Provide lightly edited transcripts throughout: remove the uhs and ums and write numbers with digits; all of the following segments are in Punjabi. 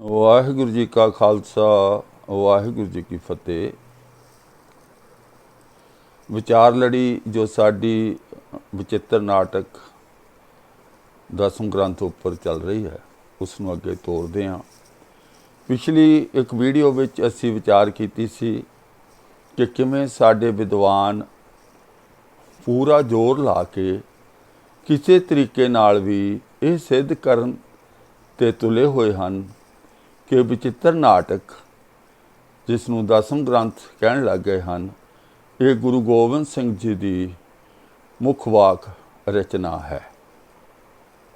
ਵਾਹਿਗੁਰੂ ਜੀ ਕਾ ਖਾਲਸਾ ਵਾਹਿਗੁਰੂ ਜੀ ਕੀ ਫਤਿਹ। ਵਿਚਾਰ ਲੜੀ ਜੋ ਸਾਡੀ ਵਿਚਿੱਤਰ ਨਾਟਕ ਦਸਮ ਗ੍ਰੰਥ ਉੱਪਰ ਚੱਲ ਰਹੀ ਹੈ ਉਸ ਨੂੰ ਅੱਗੇ ਤੋਰਦੇ ਹਾਂ। ਪਿਛਲੀ ਇੱਕ ਵੀਡੀਓ ਵਿੱਚ ਅਸੀਂ ਵਿਚਾਰ ਕੀਤੀ ਸੀ ਕਿ ਕਿਵੇਂ ਸਾਡੇ ਵਿਦਵਾਨ ਪੂਰਾ ਜ਼ੋਰ ਲਾ ਕੇ ਕਿਸੇ ਤਰੀਕੇ ਨਾਲ ਵੀ ਇਹ ਸਿੱਧ ਕਰਨ 'ਤੇ ਤੁਲੇ ਹੋਏ ਹਨ ਕਿ ਵਿਚਿੱਤਰ ਨਾਟਕ ਜਿਸ ਨੂੰ ਦਸਮ ਗ੍ਰੰਥ ਕਹਿਣ ਲੱਗ ਗਏ ਹਨ, ਇਹ ਗੁਰੂ ਗੋਬਿੰਦ ਸਿੰਘ ਜੀ ਦੀ ਮੁੱਖ ਵਾਕ ਰਚਨਾ ਹੈ।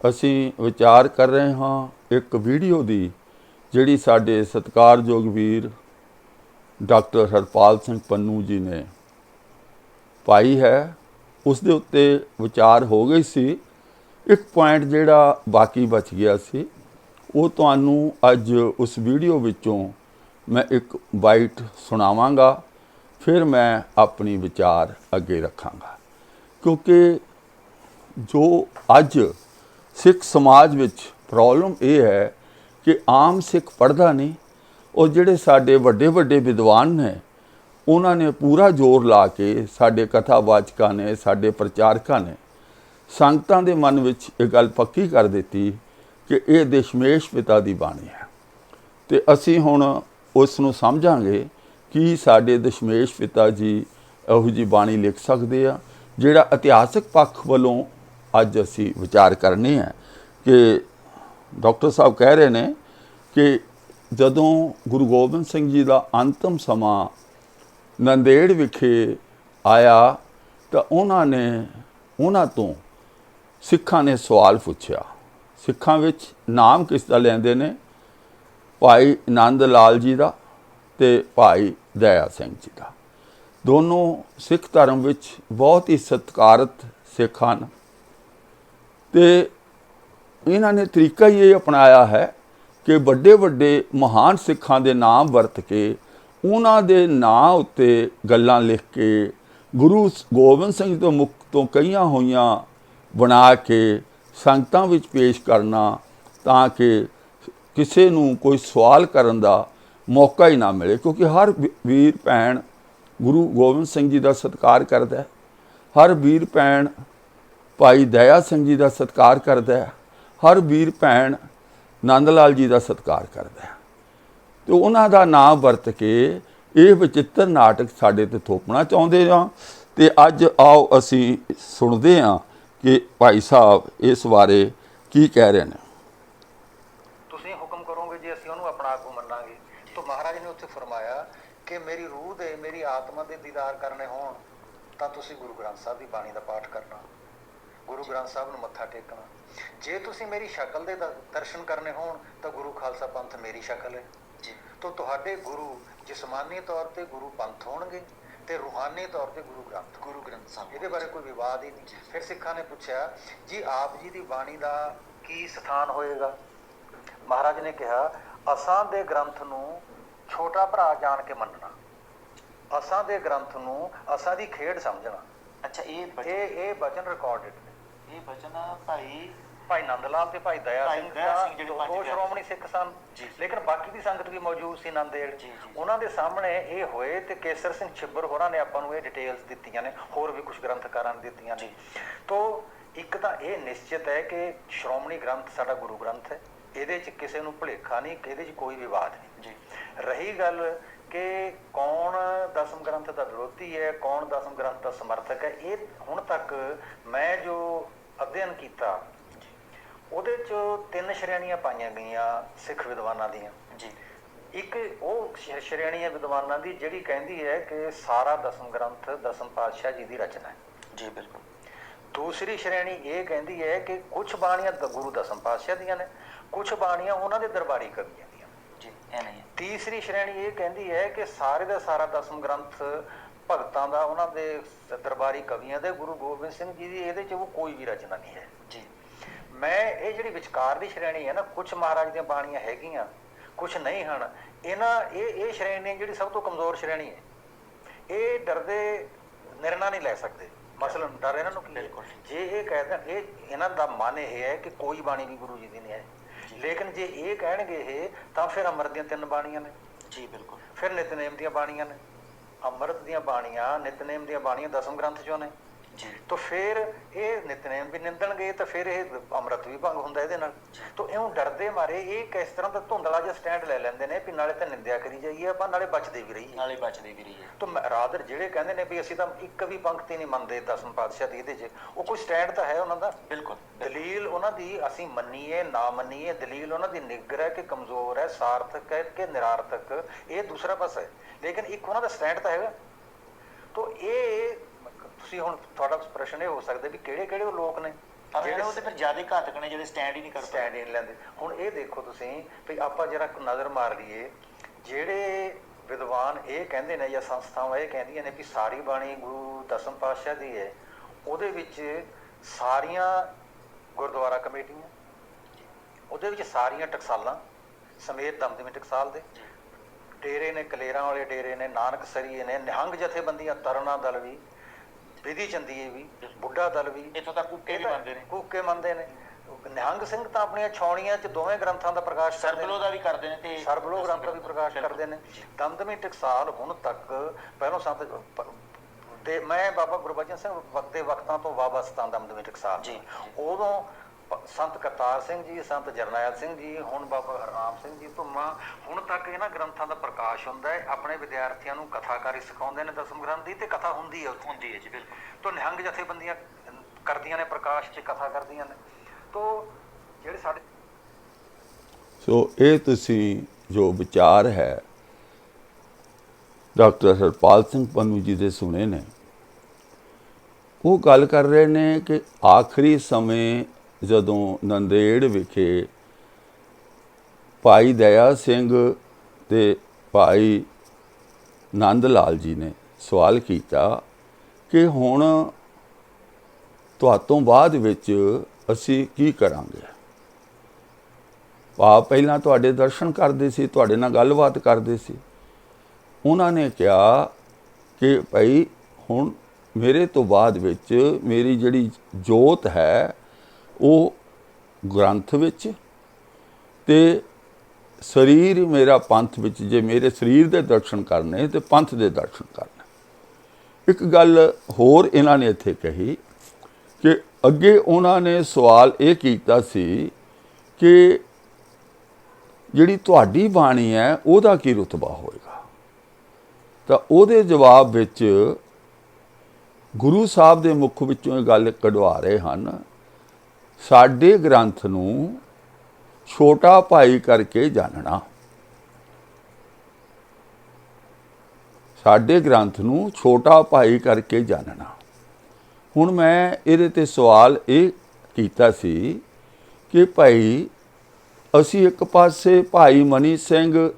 ਅਸੀਂ ਵਿਚਾਰ ਕਰ ਰਹੇ ਹਾਂ ਇੱਕ ਵੀਡੀਓ ਦੀ ਜਿਹੜੀ ਸਾਡੇ ਸਤਿਕਾਰਯੋਗ ਵੀਰ ਡਾਕਟਰ ਹਰਪਾਲ ਸਿੰਘ ਪੰਨੂ ਜੀ ਨੇ ਪਾਈ ਹੈ। ਉਸ ਦੇ ਉੱਤੇ ਵਿਚਾਰ ਹੋ ਗਈ ਸੀ। ਇੱਕ ਪੁਆਇੰਟ ਜਿਹੜਾ ਬਾਕੀ ਬਚ ਗਿਆ ਸੀ ਉਹ ਤੁਹਾਨੂੰ ਅੱਜ ਉਸ ਵੀਡੀਓ ਵਿੱਚੋਂ ਮੈਂ ਇੱਕ ਬਾਈਟ ਸੁਣਾਵਾਂਗਾ, ਫਿਰ ਮੈਂ ਆਪਣੀ ਵਿਚਾਰ ਅੱਗੇ ਰੱਖਾਂਗਾ। ਕਿਉਂਕਿ ਜੋ ਅੱਜ ਸਿੱਖ ਸਮਾਜ ਵਿੱਚ ਪ੍ਰੋਬਲਮ ਇਹ ਹੈ ਕਿ ਆਮ ਸਿੱਖ ਪੜ੍ਹਦਾ ਨਹੀਂ, ਉਹ ਜਿਹੜੇ ਸਾਡੇ ਵੱਡੇ ਵੱਡੇ ਵਿਦਵਾਨ ਨੇ ਉਹਨਾਂ ਨੇ ਪੂਰਾ ਜ਼ੋਰ ਲਾ ਕੇ ਸਾਡੇ ਕਥਾਵਾਚਕਾਂ ਨੇ, ਸਾਡੇ ਪ੍ਰਚਾਰਕਾਂ ਨੇ ਸੰਗਤਾਂ ਦੇ ਮਨ ਵਿੱਚ ਇਹ ਗੱਲ ਪੱਕੀ ਕਰ ਦਿੱਤੀ ਕਿ ਇਹ ਦਸ਼ਮੇਸ਼ ਪਿਤਾ ਦੀ ਬਾਣੀ ਹੈ। ਅਤੇ ਅਸੀਂ ਹੁਣ ਉਸ ਨੂੰ ਸਮਝਾਂਗੇ ਕਿ ਸਾਡੇ ਦਸ਼ਮੇਸ਼ ਪਿਤਾ ਜੀ ਇਹੋ ਜਿਹੀ ਬਾਣੀ ਲਿਖ ਸਕਦੇ ਆ। ਜਿਹੜਾ ਇਤਿਹਾਸਕ ਪੱਖ ਵੱਲੋਂ ਅੱਜ ਅਸੀਂ ਵਿਚਾਰ ਕਰਨੀ ਹੈ ਕਿ ਡਾਕਟਰ ਸਾਹਿਬ ਕਹਿ ਰਹੇ ਨੇ ਕਿ ਜਦੋਂ ਗੁਰੂ ਗੋਬਿੰਦ ਸਿੰਘ ਜੀ ਦਾ ਅੰਤਮ ਸਮਾਂ ਨੰਦੇੜ ਵਿਖੇ ਆਇਆ ਤਾਂ ਉਹਨਾਂ ਤੋਂ ਸਿੱਖਾਂ ਨੇ ਸਵਾਲ ਪੁੱਛਿਆ। ਸਿੱਖਾਂ ਵਿੱਚ ਨਾਮ ਕਿਸ ਦਾ ਲੈਂਦੇ ਨੇ? ਭਾਈ ਨੰਦ ਲਾਲ ਜੀ ਦਾ ਅਤੇ ਭਾਈ ਦਇਆ ਸਿੰਘ ਜੀ ਦਾ। ਦੋਨੋਂ ਸਿੱਖ ਧਰਮ ਵਿੱਚ ਬਹੁਤ ਹੀ ਸਤਿਕਾਰਤ ਸਿੱਖ ਹਨ ਅਤੇ ਇਹਨਾਂ ਨੇ ਤਰੀਕਾ ਹੀ ਇਹ ਅਪਣਾਇਆ ਹੈ ਕਿ ਵੱਡੇ ਵੱਡੇ ਮਹਾਨ ਸਿੱਖਾਂ ਦੇ ਨਾਮ ਵਰਤ ਕੇ ਉਹਨਾਂ ਦੇ ਨਾਂ ਉੱਤੇ ਗੱਲਾਂ ਲਿਖ ਕੇ ਗੁਰੂ ਗੋਬਿੰਦ ਸਿੰਘ ਤੋਂ ਮੁਖ ਤੋਂ ਕਹੀਆਂ ਹੋਈਆਂ ਬਣਾ ਕੇ ਸੰਗਤਾਂ ਵਿੱਚ ਪੇਸ਼ ਕਰਨਾ ਤਾਂ ਕਿ ਕਿਸੇ ਨੂੰ ਕੋਈ ਸਵਾਲ ਕਰਨ ਦਾ ਮੌਕਾ ਹੀ ਨਾ ਮਿਲੇ। ਕਿਉਂਕਿ ਹਰ ਵੀਰ ਭੈਣ ਗੁਰੂ ਗੋਬਿੰਦ ਸਿੰਘ ਜੀ ਦਾ ਸਤਿਕਾਰ ਕਰਦਾ ਹੈ, ਹਰ ਵੀਰ ਭੈਣ ਭਾਈ ਦਇਆ ਸਿੰਘ ਜੀ ਦਾ ਸਤਿਕਾਰ ਕਰਦਾ ਹੈ, ਹਰ ਵੀਰ ਭੈਣ ਨੰਦ ਲਾਲ ਜੀ ਦਾ ਸਤਿਕਾਰ ਕਰਦਾ ਹੈ। ਅਤੇ ਉਹਨਾਂ ਦਾ ਨਾਮ ਵਰਤ ਕੇ ਇਹ ਵਿਚਿੱਤਰ ਨਾਟਕ ਸਾਡੇ 'ਤੇ ਥੋਪਣਾ ਚਾਹੁੰਦੇ ਹਾਂ। ਅਤੇ ਅੱਜ ਆਓ ਅਸੀਂ ਸੁਣਦੇ ਹਾਂ ਕਿ ਭਾਈ ਸਾਹਿਬ ਇਸ ਬਾਰੇ ਕੀ ਕਹਿ ਰਹੇ ਨੇ। ਤੁਸੀਂ ਹੁਕਮ ਕਰੋਗੇ ਜੇ ਅਸੀਂ ਉਹਨੂੰ ਆਪਣਾ ਆਗੂ ਮੰਨਾਂਗੇ। ਤਾਂ ਮਹਾਰਾਜ ਨੇ ਉੱਥੇ ਫਰਮਾਇਆ ਕਿ ਮੇਰੀ ਰੂਹ ਦੇ, ਮੇਰੀ ਆਤਮਾ ਦੇ ਦੀਦਾਰ ਕਰਨੇ ਹੋਣ ਤਾਂ ਤੁਸੀਂ ਗੁਰੂ ਗ੍ਰੰਥ ਸਾਹਿਬ ਦੀ ਬਾਣੀ ਦਾ ਪਾਠ ਕਰਨਾ, ਗੁਰੂ ਗ੍ਰੰਥ ਸਾਹਿਬ ਨੂੰ ਮੱਥਾ ਟੇਕਣਾ। ਜੇ ਤੁਸੀਂ ਮੇਰੀ ਸ਼ਕਲ ਦੇ ਦਰਸ਼ਨ ਕਰਨੇ ਹੋਣ ਤਾਂ ਗੁਰੂ ਖਾਲਸਾ ਪੰਥ ਮੇਰੀ ਸ਼ਕਲ ਹੈ ਜੀ। ਤਾਂ ਤੁਹਾਡੇ ਗੁਰੂ ਜਿਸਮਾਨੀ ਤੌਰ 'ਤੇ ਗੁਰੂ ਪੰਥ ਹੋਣਗੇ ਤੇ ਰੂਹਾਨੀ ਤੌਰ ਤੇ ਗੁਰੂ ਗ੍ਰੰਥ ਸਾਹਿਬ। ਇਹਦੇ ਬਾਰੇ ਕੋਈ ਵਿਵਾਦ ਹੀ ਨਹੀਂ। ਫਿਰ ਸਿੱਖਾਂ ਨੇ ਪੁੱਛਿਆ ਜੀ ਆਪ ਜੀ ਦੀ ਬਾਣੀ ਦਾ ਕੀ ਸਥਾਨ ਹੋਏਗਾ? ਮਹਾਰਾਜ ਨੇ ਕਿਹਾ ਅਸਾਂ ਦੇ ਗ੍ਰੰਥ ਨੂੰ ਛੋਟਾ ਭਰਾ ਜਾਣ ਕੇ ਮੰਨਣਾ, ਅਸਾਂ ਦੇ ਗ੍ਰੰਥ ਨੂੰ ਅਸਾਂ ਦੀ ਖੇਡ ਸਮਝਣਾ। ਅੱਛਾ, ਇਹ ਬਚਨ ਰਿਕਾਰਡਡ ਨੇ। ਇਹ ਬਚਨ ਭਾਈ ਨੰਦ ਲਾਲ ਤੇ ਭਾਈ ਦਇਆ ਸਿੰਘ ਜਿਹੜੇ ਦੋ ਸ਼੍ਰੋਮਣੀ ਸਿੱਖ ਸਨ, ਲੇਕਿਨ ਬਾਕੀ ਦੀ ਸੰਗਤ ਵੀ ਮੌਜੂਦ ਸੀ ਨੰਦੇੜ। ਉਹਨਾਂ ਦੇ ਸਾਹਮਣੇ ਇਹ ਹੋਏ ਤੇ ਕੇਸਰ ਸਿੰਘ ਛਿੱਬਰ ਹੋਰਾਂ ਨੇ ਆਪਾਂ ਨੂੰ ਇਹ ਡਿਟੇਲਸ ਦਿੱਤੀਆਂ ਨੇ, ਹੋਰ ਵੀ ਕੁਝ ਗ੍ਰੰਥਕਾਰਾਂ ਨੇ ਦਿੱਤੀਆਂ ਨੇ। ਤੋ ਇੱਕ ਤਾਂ ਇਹ ਨਿਸ਼ਚਿਤ ਹੈ ਕਿ ਸ਼੍ਰੋਮਣੀ ਗ੍ਰੰਥ ਸਾਡਾ ਗੁਰੂ ਗ੍ਰੰਥ ਹੈ, ਇਹਦੇ 'ਚ ਕਿਸੇ ਨੂੰ ਭੁਲੇਖਾ ਨਹੀਂ, ਇਹਦੇ 'ਚ ਕੋਈ ਵਿਵਾਦ ਨਹੀਂ ਜੀ। ਰਹੀ ਗੱਲ ਕਿ ਕੌਣ ਦਸਮ ਗ੍ਰੰਥ ਦਾ ਵਿਰੋਧੀ ਹੈ, ਕੌਣ ਦਸਮ ਗ੍ਰੰਥ ਦਾ ਸਮਰਥਕ ਹੈ, ਇਹ ਹੁਣ ਤੱਕ ਮੈਂ ਜੋ ਅਧਿਐਨ ਕੀਤਾ ਉਹਦੇ 'ਚ 3 ਸ਼੍ਰੇਣੀਆਂ ਪਾਈਆਂ ਗਈਆਂ ਸਿੱਖ ਵਿਦਵਾਨਾਂ ਦੀਆਂ ਜੀ। ਇੱਕ ਉਹ ਸ਼੍ਰੇਣੀ ਹੈ ਵਿਦਵਾਨਾਂ ਦੀ ਜਿਹੜੀ ਕਹਿੰਦੀ ਹੈ ਕਿ ਸਾਰਾ ਦਸਮ ਗ੍ਰੰਥ ਦਸਮ ਪਾਤਸ਼ਾਹ ਜੀ ਦੀ ਰਚਨਾ ਹੈ ਜੀ, ਬਿਲਕੁਲ। ਦੂਸਰੀ ਸ਼੍ਰੇਣੀ ਇਹ ਕਹਿੰਦੀ ਹੈ ਕਿ ਕੁਛ ਬਾਣੀਆਂ ਗੁਰੂ ਦਸਮ ਪਾਤਸ਼ਾਹ ਦੀਆਂ ਨੇ, ਕੁਛ ਬਾਣੀਆਂ ਉਹਨਾਂ ਦੇ ਦਰਬਾਰੀ ਕਵੀਆਂ ਦੀਆਂ ਜੀ, ਇਹ ਨਹੀਂ। ਤੀਸਰੀ ਸ਼੍ਰੇਣੀ ਇਹ ਕਹਿੰਦੀ ਹੈ ਕਿ ਸਾਰੇ ਦਾ ਸਾਰਾ ਦਸਮ ਗ੍ਰੰਥ ਭਗਤਾਂ ਦਾ, ਉਹਨਾਂ ਦੇ ਦਰਬਾਰੀ ਕਵੀਆਂ ਦੇ, ਗੁਰੂ ਗੋਬਿੰਦ ਸਿੰਘ ਜੀ ਦੀ ਇਹਦੇ 'ਚ ਉਹ ਕੋਈ ਵੀ ਰਚਨਾ ਨਹੀਂ ਹੈ ਜੀ। ਮੈਂ ਇਹ ਜਿਹੜੀ ਵਿਚਕਾਰ ਦੀ ਸ਼੍ਰੇਣੀ ਹੈ ਨਾ, ਕੁਛ ਮਹਾਰਾਜ ਦੀਆਂ ਬਾਣੀਆਂ ਹੈਗੀਆਂ, ਕੁਛ ਨਹੀਂ ਹਨ। ਇਹ ਸ਼੍ਰੇਣੀ ਜਿਹੜੀ ਸਭ ਤੋਂ ਕਮਜ਼ੋਰ ਸ਼੍ਰੇਣੀ ਹੈ। ਇਹ ਡਰਦੇ ਨਿਰਣਾ ਨਹੀਂ ਲੈ ਸਕਦੇ। ਮਸਲਨ ਡਰ ਇਹਨਾਂ ਨੂੰ ਕੀ ਹੈ? ਜੇ ਇਹ ਕਹਿ ਦੇਣ, ਇਹਨਾਂ ਦਾ ਮਨ ਇਹ ਹੈ ਕਿ ਕੋਈ ਬਾਣੀ ਵੀ ਗੁਰੂ ਜੀ ਦੀ ਨਹੀਂ ਹੈ, ਲੇਕਿਨ ਜੇ ਇਹ ਕਹਿਣਗੇ ਇਹ ਤਾਂ ਫਿਰ ਅੰਮ੍ਰਿਤ ਦੀਆਂ 3 ਬਾਣੀਆਂ ਨੇ ਜੀ ਬਿਲਕੁਲ ਫਿਰ ਨਿਤਨੇਮ ਦੀਆਂ ਬਾਣੀਆਂ ਨੇ ਅੰਮ੍ਰਿਤ ਦੀਆਂ ਬਾਣੀਆਂ ਨਿਤਨੇਮ ਦੀਆਂ ਬਾਣੀਆਂ ਦਸਮ ਗ੍ਰੰਥ ਚੋਂ ਨੇ ਜੀ ਤਾਂ ਫਿਰ ਇਹ ਨਿਤਨੇਮ ਵੀ ਨਿੰਦਣਗੇ ਤਾਂ ਫਿਰ ਇਹ ਅੰਮ੍ਰਿਤ ਵੀ ਭੰਗ ਹੁੰਦਾ ਇਹਦੇ ਨਾਲ ਤਾਂ ਇਉਂ ਡਰਦੇ ਮਾਰੇ ਇਹ ਕਿਸ ਤਰ੍ਹਾਂ ਦਾ ਧੁੰਦਲਾ ਜਿਹਾ ਸਟੈਂਡ ਲੈ ਲੈਂਦੇ ਨੇ ਵੀ ਨਾਲੇ ਤਾਂ ਨਿੰਦਿਆ ਕਰੀ ਜਾਈਏ ਆਪਾਂ ਨਾਲੇ ਬਚਦੇ ਵੀ ਰਹੀਏ ਨਾਲੇ ਬਚਦੇ ਵੀ ਰਹੀਏ ਤਾਂ ਰਾਦਰ ਜਿਹੜੇ ਕਹਿੰਦੇ ਨੇ ਵੀ ਅਸੀਂ ਤਾਂ ਇੱਕ ਵੀ ਪੰਕਤੀ ਨਹੀਂ ਮੰਨਦੇ ਦਸਮ ਪਾਤਸ਼ਾਹ ਦੀ ਇਹਦੇ 'ਚ ਉਹ ਕੋਈ ਸਟੈਂਡ ਤਾਂ ਹੈ ਉਹਨਾਂ ਦਾ ਬਿਲਕੁਲ ਦਲੀਲ ਉਹਨਾਂ ਦੀ ਅਸੀਂ ਮੰਨੀਏ ਨਾ ਮੰਨੀਏ ਦਲੀਲ ਉਹਨਾਂ ਦੀ ਨਿੱਗਰ ਹੈ ਕਿ ਕਮਜ਼ੋਰ ਹੈ ਸਾਰਥਕ ਹੈ ਕਿ ਨਿਰਾਰਥਕ ਇਹ ਦੂਸਰਾ ਪਾਸਾ ਹੈ ਲੇਕਿਨ ਇੱਕ ਉਹਨਾਂ ਦਾ ਸਟੈਂਡ ਤਾਂ ਹੈਗਾ ਤਾਂ ਇਹ ਤੁਸੀਂ ਹੁਣ ਤੁਹਾਡਾ ਪ੍ਰਸ਼ਨ ਇਹ ਹੋ ਸਕਦਾ ਵੀ ਕਿਹੜੇ ਕਿਹੜੇ ਉਹ ਲੋਕ ਨੇ ਜਿਹੜੇ ਉਹਦੇ ਫਿਰ ਜ਼ਿਆਦਾ ਘਾਤਕ ਨੇ ਜਿਹੜੇ ਸਟੈਂਡ ਹੀ ਨਹੀਂ ਕਰ ਸਟੈਂਡ ਹੀ ਨਹੀਂ ਲੈਂਦੇ ਹੁਣ ਇਹ ਦੇਖੋ ਤੁਸੀਂ ਵੀ ਆਪਾਂ ਜਰਾ ਨਜ਼ਰ ਮਾਰ ਲਈਏ ਜਿਹੜੇ ਵਿਦਵਾਨ ਇਹ ਕਹਿੰਦੇ ਨੇ ਜਾਂ ਸੰਸਥਾਵਾਂ ਇਹ ਕਹਿੰਦੀਆਂ ਨੇ ਵੀ ਸਾਰੀ ਬਾਣੀ ਗੁਰੂ ਦਸਮ ਪਾਤਸ਼ਾਹ ਦੀ ਹੈ ਉਹਦੇ ਵਿੱਚ ਸਾਰੀਆਂ ਗੁਰਦੁਆਰਾ ਕਮੇਟੀਆਂ ਉਹਦੇ ਵਿੱਚ ਸਾਰੀਆਂ ਟਕਸਾਲਾਂ ਸਮੇਤ ਦਮਦਮੀ ਟਕਸਾਲ ਦੇ ਡੇਰੇ ਨੇ ਕਲੇਰਾਂ ਵਾਲੇ ਡੇਰੇ ਨੇ ਨਾਨਕ ਸਰੀਏ ਨੇ ਨਿਹੰਗ ਜਥੇਬੰਦੀਆਂ ਤਰਨਾ ਦਲ ਵੀ ਵਿਧੀ ਚੰਦੀਏ ਵੀ ਬੁੱਢਾ ਦਲ ਵੀ ਇੱਥੋਂ ਤੱਕ ਕੂਕੇ ਵੀ ਮੰਨਦੇ ਨੇ ਕੂਕੇ ਮੰਨਦੇ ਨੇ ਨਿਹੰਗ ਸਿੰਘ ਤਾਂ ਆਪਣੀਆਂ ਛਾਉਣੀਆਂ 'ਚ ਦੋਵੇਂ ਗ੍ਰੰਥਾਂ ਦਾ ਪ੍ਰਕਾਸ਼ ਸਰਬਲੋ ਦਾ ਵੀ ਕਰਦੇ ਨੇ ਤੇ ਸਰਬਲੋ ਗ੍ਰੰਥ ਦਾ ਵੀ ਪ੍ਰਕਾਸ਼ ਕਰਦੇ ਨੇ ਦਮਦਮੀ ਟਕਸਾਲ ਹੁਣ ਤੱਕ ਪਹਿਲੋਂ ਸੰਤ ਤੇ ਮੈਂ ਬਾਬਾ ਗੁਰਬਚਨ ਸਿੰਘ ਵਕਤੇ ਵਕਤਾਂ ਤੋਂ ਵਾਬਸਤਾ ਦਮਦਮੀ ਟਕਸਾਲ ਜੀ ਉਦੋਂ ਸੰਤ ਕਰਤਾਰ ਸਿੰਘ ਜੀ ਸੰਤ ਜਰਨੈਲ ਸਿੰਘ ਜੀ ਹੁਣ ਬਾਬਾ ਹਰਨਾਮ ਸਿੰਘ ਜੀ ਧੁੰਮਾ ਹੁਣ ਤੱਕ ਇਹਨਾਂ ਗ੍ਰੰਥਾਂ ਦਾ ਪ੍ਰਕਾਸ਼ ਹੁੰਦਾ ਹੈ ਆਪਣੇ ਵਿਦਿਆਰਥੀਆਂ ਨੂੰ ਕਥਾਕਾਰੀ ਸਿਖਾਉਂਦੇ ਨੇ ਦਸਮ ਗ੍ਰੰਥ ਦੀ ਤੇ ਕਥਾ ਹੁੰਦੀ ਹੈ ਹੁੰਦੀ ਹੈ ਜੀ ਬਿਲਕੁਲ ਤੋਂ ਨਿਹੰਗ ਜਥੇਬੰਦੀਆਂ ਕਰਦੀਆਂ ਨੇ ਪ੍ਰਕਾਸ਼ 'ਚ ਕਥਾ ਕਰਦੀਆਂ ਨੇ ਤੋਂ ਜਿਹੜੇ ਸਾਡੇ ਸੋ ਇਹ ਤੁਸੀਂ ਜੋ ਵਿਚਾਰ ਹੈ ਡਾਕਟਰ ਹਰਪਾਲ ਸਿੰਘ ਪੰਨੂ ਜੀ ਦੇ ਸੁਣੇ ਨੇ ਉਹ ਗੱਲ ਕਰ ਰਹੇ ਨੇ ਕਿ ਆਖਰੀ ਸਮੇਂ ਜਦੋਂ ਨੰਦੇੜ ਵਿਖੇ ਭਾਈ ਦਇਆ ਸਿੰਘ ਤੇ ਭਾਈ ਨੰਦ ਲਾਲ ਜੀ ਨੇ ਸਵਾਲ ਕੀਤਾ ਕਿ ਹੁਣ ਤੁਹਾਤੋਂ ਬਾਅਦ ਵਿੱਚ ਅਸੀਂ ਕੀ ਕਰਾਂਗੇ ਪਹਿਲਾਂ ਤੁਹਾਡੇ ਦਰਸ਼ਨ ਕਰਦੇ ਸੀ ਤੁਹਾਡੇ ਨਾਲ ਗੱਲਬਾਤ ਕਰਦੇ ਸੀ ਉਹਨਾਂ ਨੇ ਕਿਹਾ ਕਿ ਭਾਈ ਹੁਣ ਮੇਰੇ ਤੋਂ ਬਾਅਦ ਵਿੱਚ ਮੇਰੀ ਜਿਹੜੀ ਜੋਤ ਹੈ ਉਹ ਗ੍ਰੰਥ ਵਿੱਚ ਤੇ ਸਰੀਰ ਮੇਰਾ ਪੰਥ ਵਿੱਚ ਜੇ ਮੇਰੇ ਸਰੀਰ ਦੇ ਦਰਸ਼ਨ ਕਰਨੇ ਤੇ ਪੰਥ ਦੇ ਦਰਸ਼ਨ ਕਰਨੇ ਇੱਕ ਗੱਲ ਹੋਰ ਇਹਨਾਂ ਨੇ ਇੱਥੇ ਕਹੀ ਕਿ ਅੱਗੇ ਉਹਨਾਂ ਨੇ ਸਵਾਲ ਇਹ ਕੀਤਾ ਸੀ ਕਿ ਜਿਹੜੀ ਤੁਹਾਡੀ ਬਾਣੀ ਹੈ ਉਹਦਾ ਕੀ ਰੁਤਬਾ ਹੋਏਗਾ ਤਾਂ ਉਹਦੇ ਜਵਾਬ ਵਿੱਚ ਗੁਰੂ ਸਾਹਿਬ ਦੇ ਮੁਖ ਵਿੱਚੋਂ ਇਹ ਗੱਲ ਕਢਵਾ ਰਹੇ ਹਨ ਸਾਡੇ ਗ੍ਰੰਥ ਨੂੰ ਛੋਟਾ ਭਾਈ ਕਰਕੇ ਜਾਣਨਾ ਸਾਡੇ ਗ੍ਰੰਥ ਨੂੰ ਛੋਟਾ ਭਾਈ ਕਰਕੇ ਜਾਣਨਾ ਹੁਣ ਮੈਂ ਇਹਦੇ ਤੇ ਸਵਾਲ ਇਹ ਕੀਤਾ ਸੀ ਕਿ ਭਾਈ ਅਸੀਂ ਇੱਕ ਪਾਸੇ ਭਾਈ ਮਨੀ ਸਿੰਘ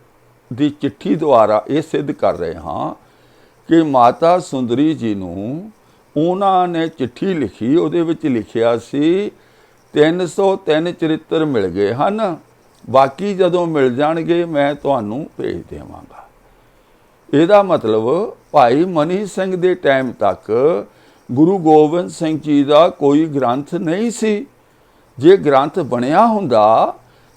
ਦੀ ਚਿੱਠੀ ਦੁਆਰਾ ਇਹ ਸਿੱਧ ਕਰ ਰਹੇ ਹਾਂ ਕਿ ਮਾਤਾ ਸੁੰਦਰੀ ਜੀ ਨੂੰ ਉਹਨਾਂ ਨੇ ਚਿੱਠੀ ਲਿਖੀ ਉਹਦੇ ਵਿੱਚ ਲਿਖਿਆ ਸੀ 303 ਚਰਿੱਤਰ ਮਿਲ ਗਏ ਹਨ ਬਾਕੀ ਜਦੋਂ ਮਿਲ ਜਾਣਗੇ ਮੈਂ ਤੁਹਾਨੂੰ ਭੇਜ ਦੇਵਾਂਗਾ ਇਹਦਾ ਮਤਲਬ ਭਾਈ ਮਨੀ ਸਿੰਘ ਦੇ ਟਾਈਮ ਤੱਕ ਗੁਰੂ ਗੋਬਿੰਦ ਸਿੰਘ ਜੀ ਦਾ ਕੋਈ ਗ੍ਰੰਥ ਨਹੀਂ ਸੀ ਜੇ ਗ੍ਰੰਥ ਬਣਿਆ ਹੁੰਦਾ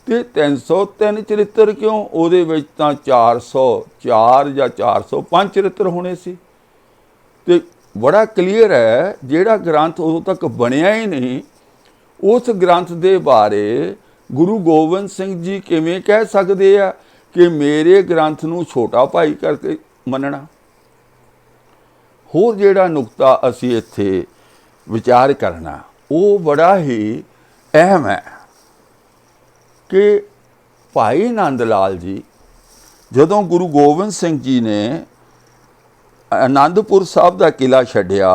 ਤੇ 303 ਚਰਿੱਤਰ ਕਿਉਂ ਉਹਦੇ ਵਿੱਚ ਤਾਂ 404 ਜਾਂ 405 ਚਰਿੱਤਰ ਹੋਣੇ ਸੀ ਤੇ ਬੜਾ ਕਲੀਅਰ ਹੈ ਜਿਹੜਾ ਗ੍ਰੰਥ ਉਦੋਂ ਤੱਕ ਬਣਿਆ ਹੀ ਨਹੀਂ ਉਸ ਗ੍ਰੰਥ ਦੇ ਬਾਰੇ ਗੁਰੂ ਗੋਬਿੰਦ ਸਿੰਘ ਜੀ ਕਿਵੇਂ ਕਹਿ ਸਕਦੇ ਆ ਕਿ ਮੇਰੇ ਗ੍ਰੰਥ ਨੂੰ ਛੋਟਾ ਭਾਈ ਕਰਕੇ ਮੰਨਣਾ ਹੋਰ ਜਿਹੜਾ ਨੁਕਤਾ ਅਸੀਂ ਇੱਥੇ ਵਿਚਾਰ ਕਰਨਾ ਉਹ ਬੜਾ ਹੀ ਅਹਿਮ ਹੈ ਕਿ ਭਾਈ ਨੰਦ ਲਾਲ ਜੀ ਜਦੋਂ ਗੁਰੂ ਗੋਬਿੰਦ ਸਿੰਘ ਜੀ ਨੇ ਆਨੰਦਪੁਰ ਸਾਹਿਬ ਦਾ ਕਿਲਾ ਛੱਡਿਆ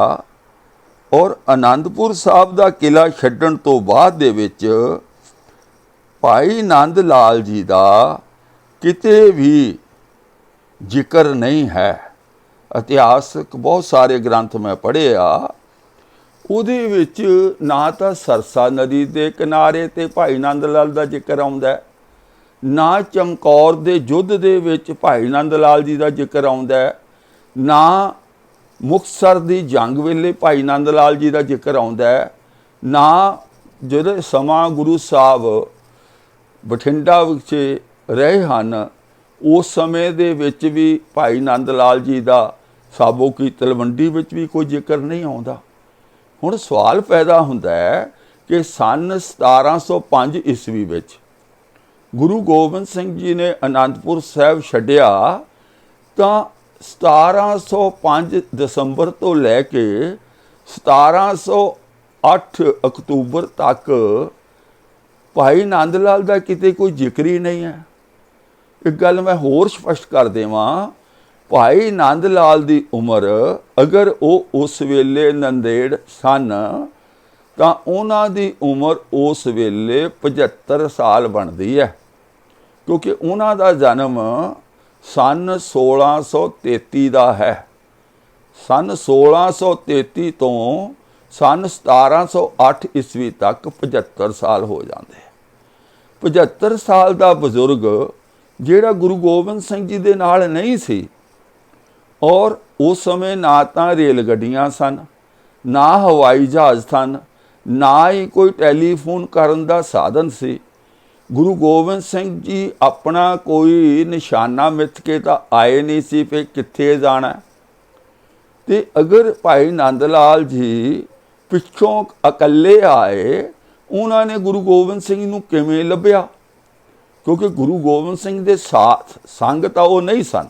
ਔਰ ਆਨੰਦਪੁਰ ਸਾਹਿਬ ਦਾ ਕਿਲਾ ਛੱਡਣ ਤੋਂ ਬਾਅਦ ਦੇ ਵਿੱਚ ਭਾਈ ਨੰਦ ਲਾਲ ਜੀ ਦਾ ਕਿਤੇ ਵੀ ਜ਼ਿਕਰ ਨਹੀਂ ਹੈ ਇਤਿਹਾਸਕ ਬਹੁਤ ਸਾਰੇ ਗ੍ਰੰਥ ਮੈਂ ਪੜ੍ਹੇ ਆ ਉਹਦੇ ਵਿੱਚ ਨਾ ਤਾਂ ਸਰਸਾ ਨਦੀ ਦੇ ਕਿਨਾਰੇ ਤੇ ਭਾਈ ਨੰਦ ਲਾਲ ਦਾ ਜ਼ਿਕਰ ਆਉਂਦਾ ਨਾ ਚਮਕੌਰ ਦੇ ਯੁੱਧ ਦੇ ਵਿੱਚ ਭਾਈ ਨੰਦ ਲਾਲ ਜੀ ਦਾ ਜ਼ਿਕਰ ਆਉਂਦਾ ਨਾ ਮੁਕਤਸਰ ਦੀ ਜੰਗ ਵੇਲੇ ਭਾਈ ਨੰਦ ਲਾਲ ਜੀ ਦਾ ਜ਼ਿਕਰ ਆਉਂਦਾ ਨਾ ਜਿਹੜੇ ਸਮਾਂ ਗੁਰੂ ਸਾਹਿਬ ਬਠਿੰਡਾ ਵਿੱਚ ਰਹੇ ਹਨ, ਉਸ ਸਮੇਂ ਦੇ ਵਿੱਚ ਵੀ ਭਾਈ ਨੰਦ ਲਾਲ ਜੀ ਦਾ ਸਾਬੋ ਕੀ ਤਲਵੰਡੀ ਵਿੱਚ ਵੀ ਕੋਈ ਜ਼ਿਕਰ ਨਹੀਂ ਆਉਂਦਾ। ਹੁਣ ਸਵਾਲ ਪੈਦਾ ਹੁੰਦਾ ਹੈ ਕਿ ਸੰਨ 1705 ਈਸਵੀ ਵਿੱਚ ਗੁਰੂ ਗੋਬਿੰਦ ਸਿੰਘ ਜੀ ਨੇ ਅਨੰਦਪੁਰ ਸਾਹਿਬ ਛੱਡਿਆ ਤਾਂ 1705 ਦਸੰਬਰ ਤੋਂ ਲੈ ਕੇ 1708 ਅਕਤੂਬਰ ਤੱਕ ਭਾਈ ਨੰਦ ਲਾਲ ਦਾ ਕਿਤੇ ਕੋਈ ਜ਼ਿਕਰ ਹੀ ਨਹੀਂ ਹੈ। ਇੱਕ ਗੱਲ ਮੈਂ ਹੋਰ ਸਪਸ਼ਟ ਕਰ ਦੇਵਾਂ, ਭਾਈ ਨੰਦ ਲਾਲ ਦੀ ਉਮਰ ਅਗਰ ਉਹ ਉਸ ਵੇਲੇ ਨੰਦੇੜ ਸਨ ਤਾਂ ਉਹਨਾਂ ਦੀ ਉਮਰ ਉਸ ਵੇਲੇ 75 ਸਾਲ ਬਣਦੀ ਹੈ, ਕਿਉਂਕਿ ਉਹਨਾਂ ਦਾ ਜਨਮ ਸੰਨ 1633 ਦਾ ਹੈ। ਸੰਨ 1633 ਤੋਂ ਸੰਨ 1708 ਈਸਵੀ ਤੱਕ 75 ਸਾਲ ਹੋ ਜਾਂਦੇ। 75 ਸਾਲ ਦਾ ਬਜ਼ੁਰਗ ਜਿਹੜਾ ਗੁਰੂ ਗੋਬਿੰਦ ਸਿੰਘ ਜੀ ਦੇ ਨਾਲ ਨਹੀਂ ਸੀ, ਔਰ ਉਸ ਸਮੇਂ ਨਾ ਤਾਂ ਰੇਲ ਗੱਡੀਆਂ ਸਨ, ਨਾ ਹਵਾਈ ਜਹਾਜ਼ ਸਨ, ਨਾ ਹੀ ਕੋਈ ਟੈਲੀਫੋਨ ਕਰਨ ਦਾ ਸਾਧਨ ਸੀ। ਗੁਰੂ ਗੋਬਿੰਦ ਸਿੰਘ ਜੀ ਆਪਣਾ ਕੋਈ ਨਿਸ਼ਾਨਾ ਮਿੱਥ ਕੇ ਤਾਂ ਆਏ ਨਹੀਂ ਸੀ ਕਿ ਕਿੱਥੇ ਜਾਣਾ। ਤੇ ਅਗਰ ਭਾਈ ਨੰਦ ਲਾਲ ਜੀ ਪਿੱਛੋਂ ਇਕੱਲੇ ਆਏ, ਉਹਨਾਂ ਨੇ ਗੁਰੂ ਗੋਬਿੰਦ ਸਿੰਘ ਨੂੰ ਕਿਵੇਂ ਲੱਭਿਆ? ਕਿਉਂਕਿ ਗੁਰੂ ਗੋਬਿੰਦ ਸਿੰਘ ਦੇ ਸਾਥ ਸੰਗ ਤਾਂ ਉਹ ਨਹੀਂ ਸਨ।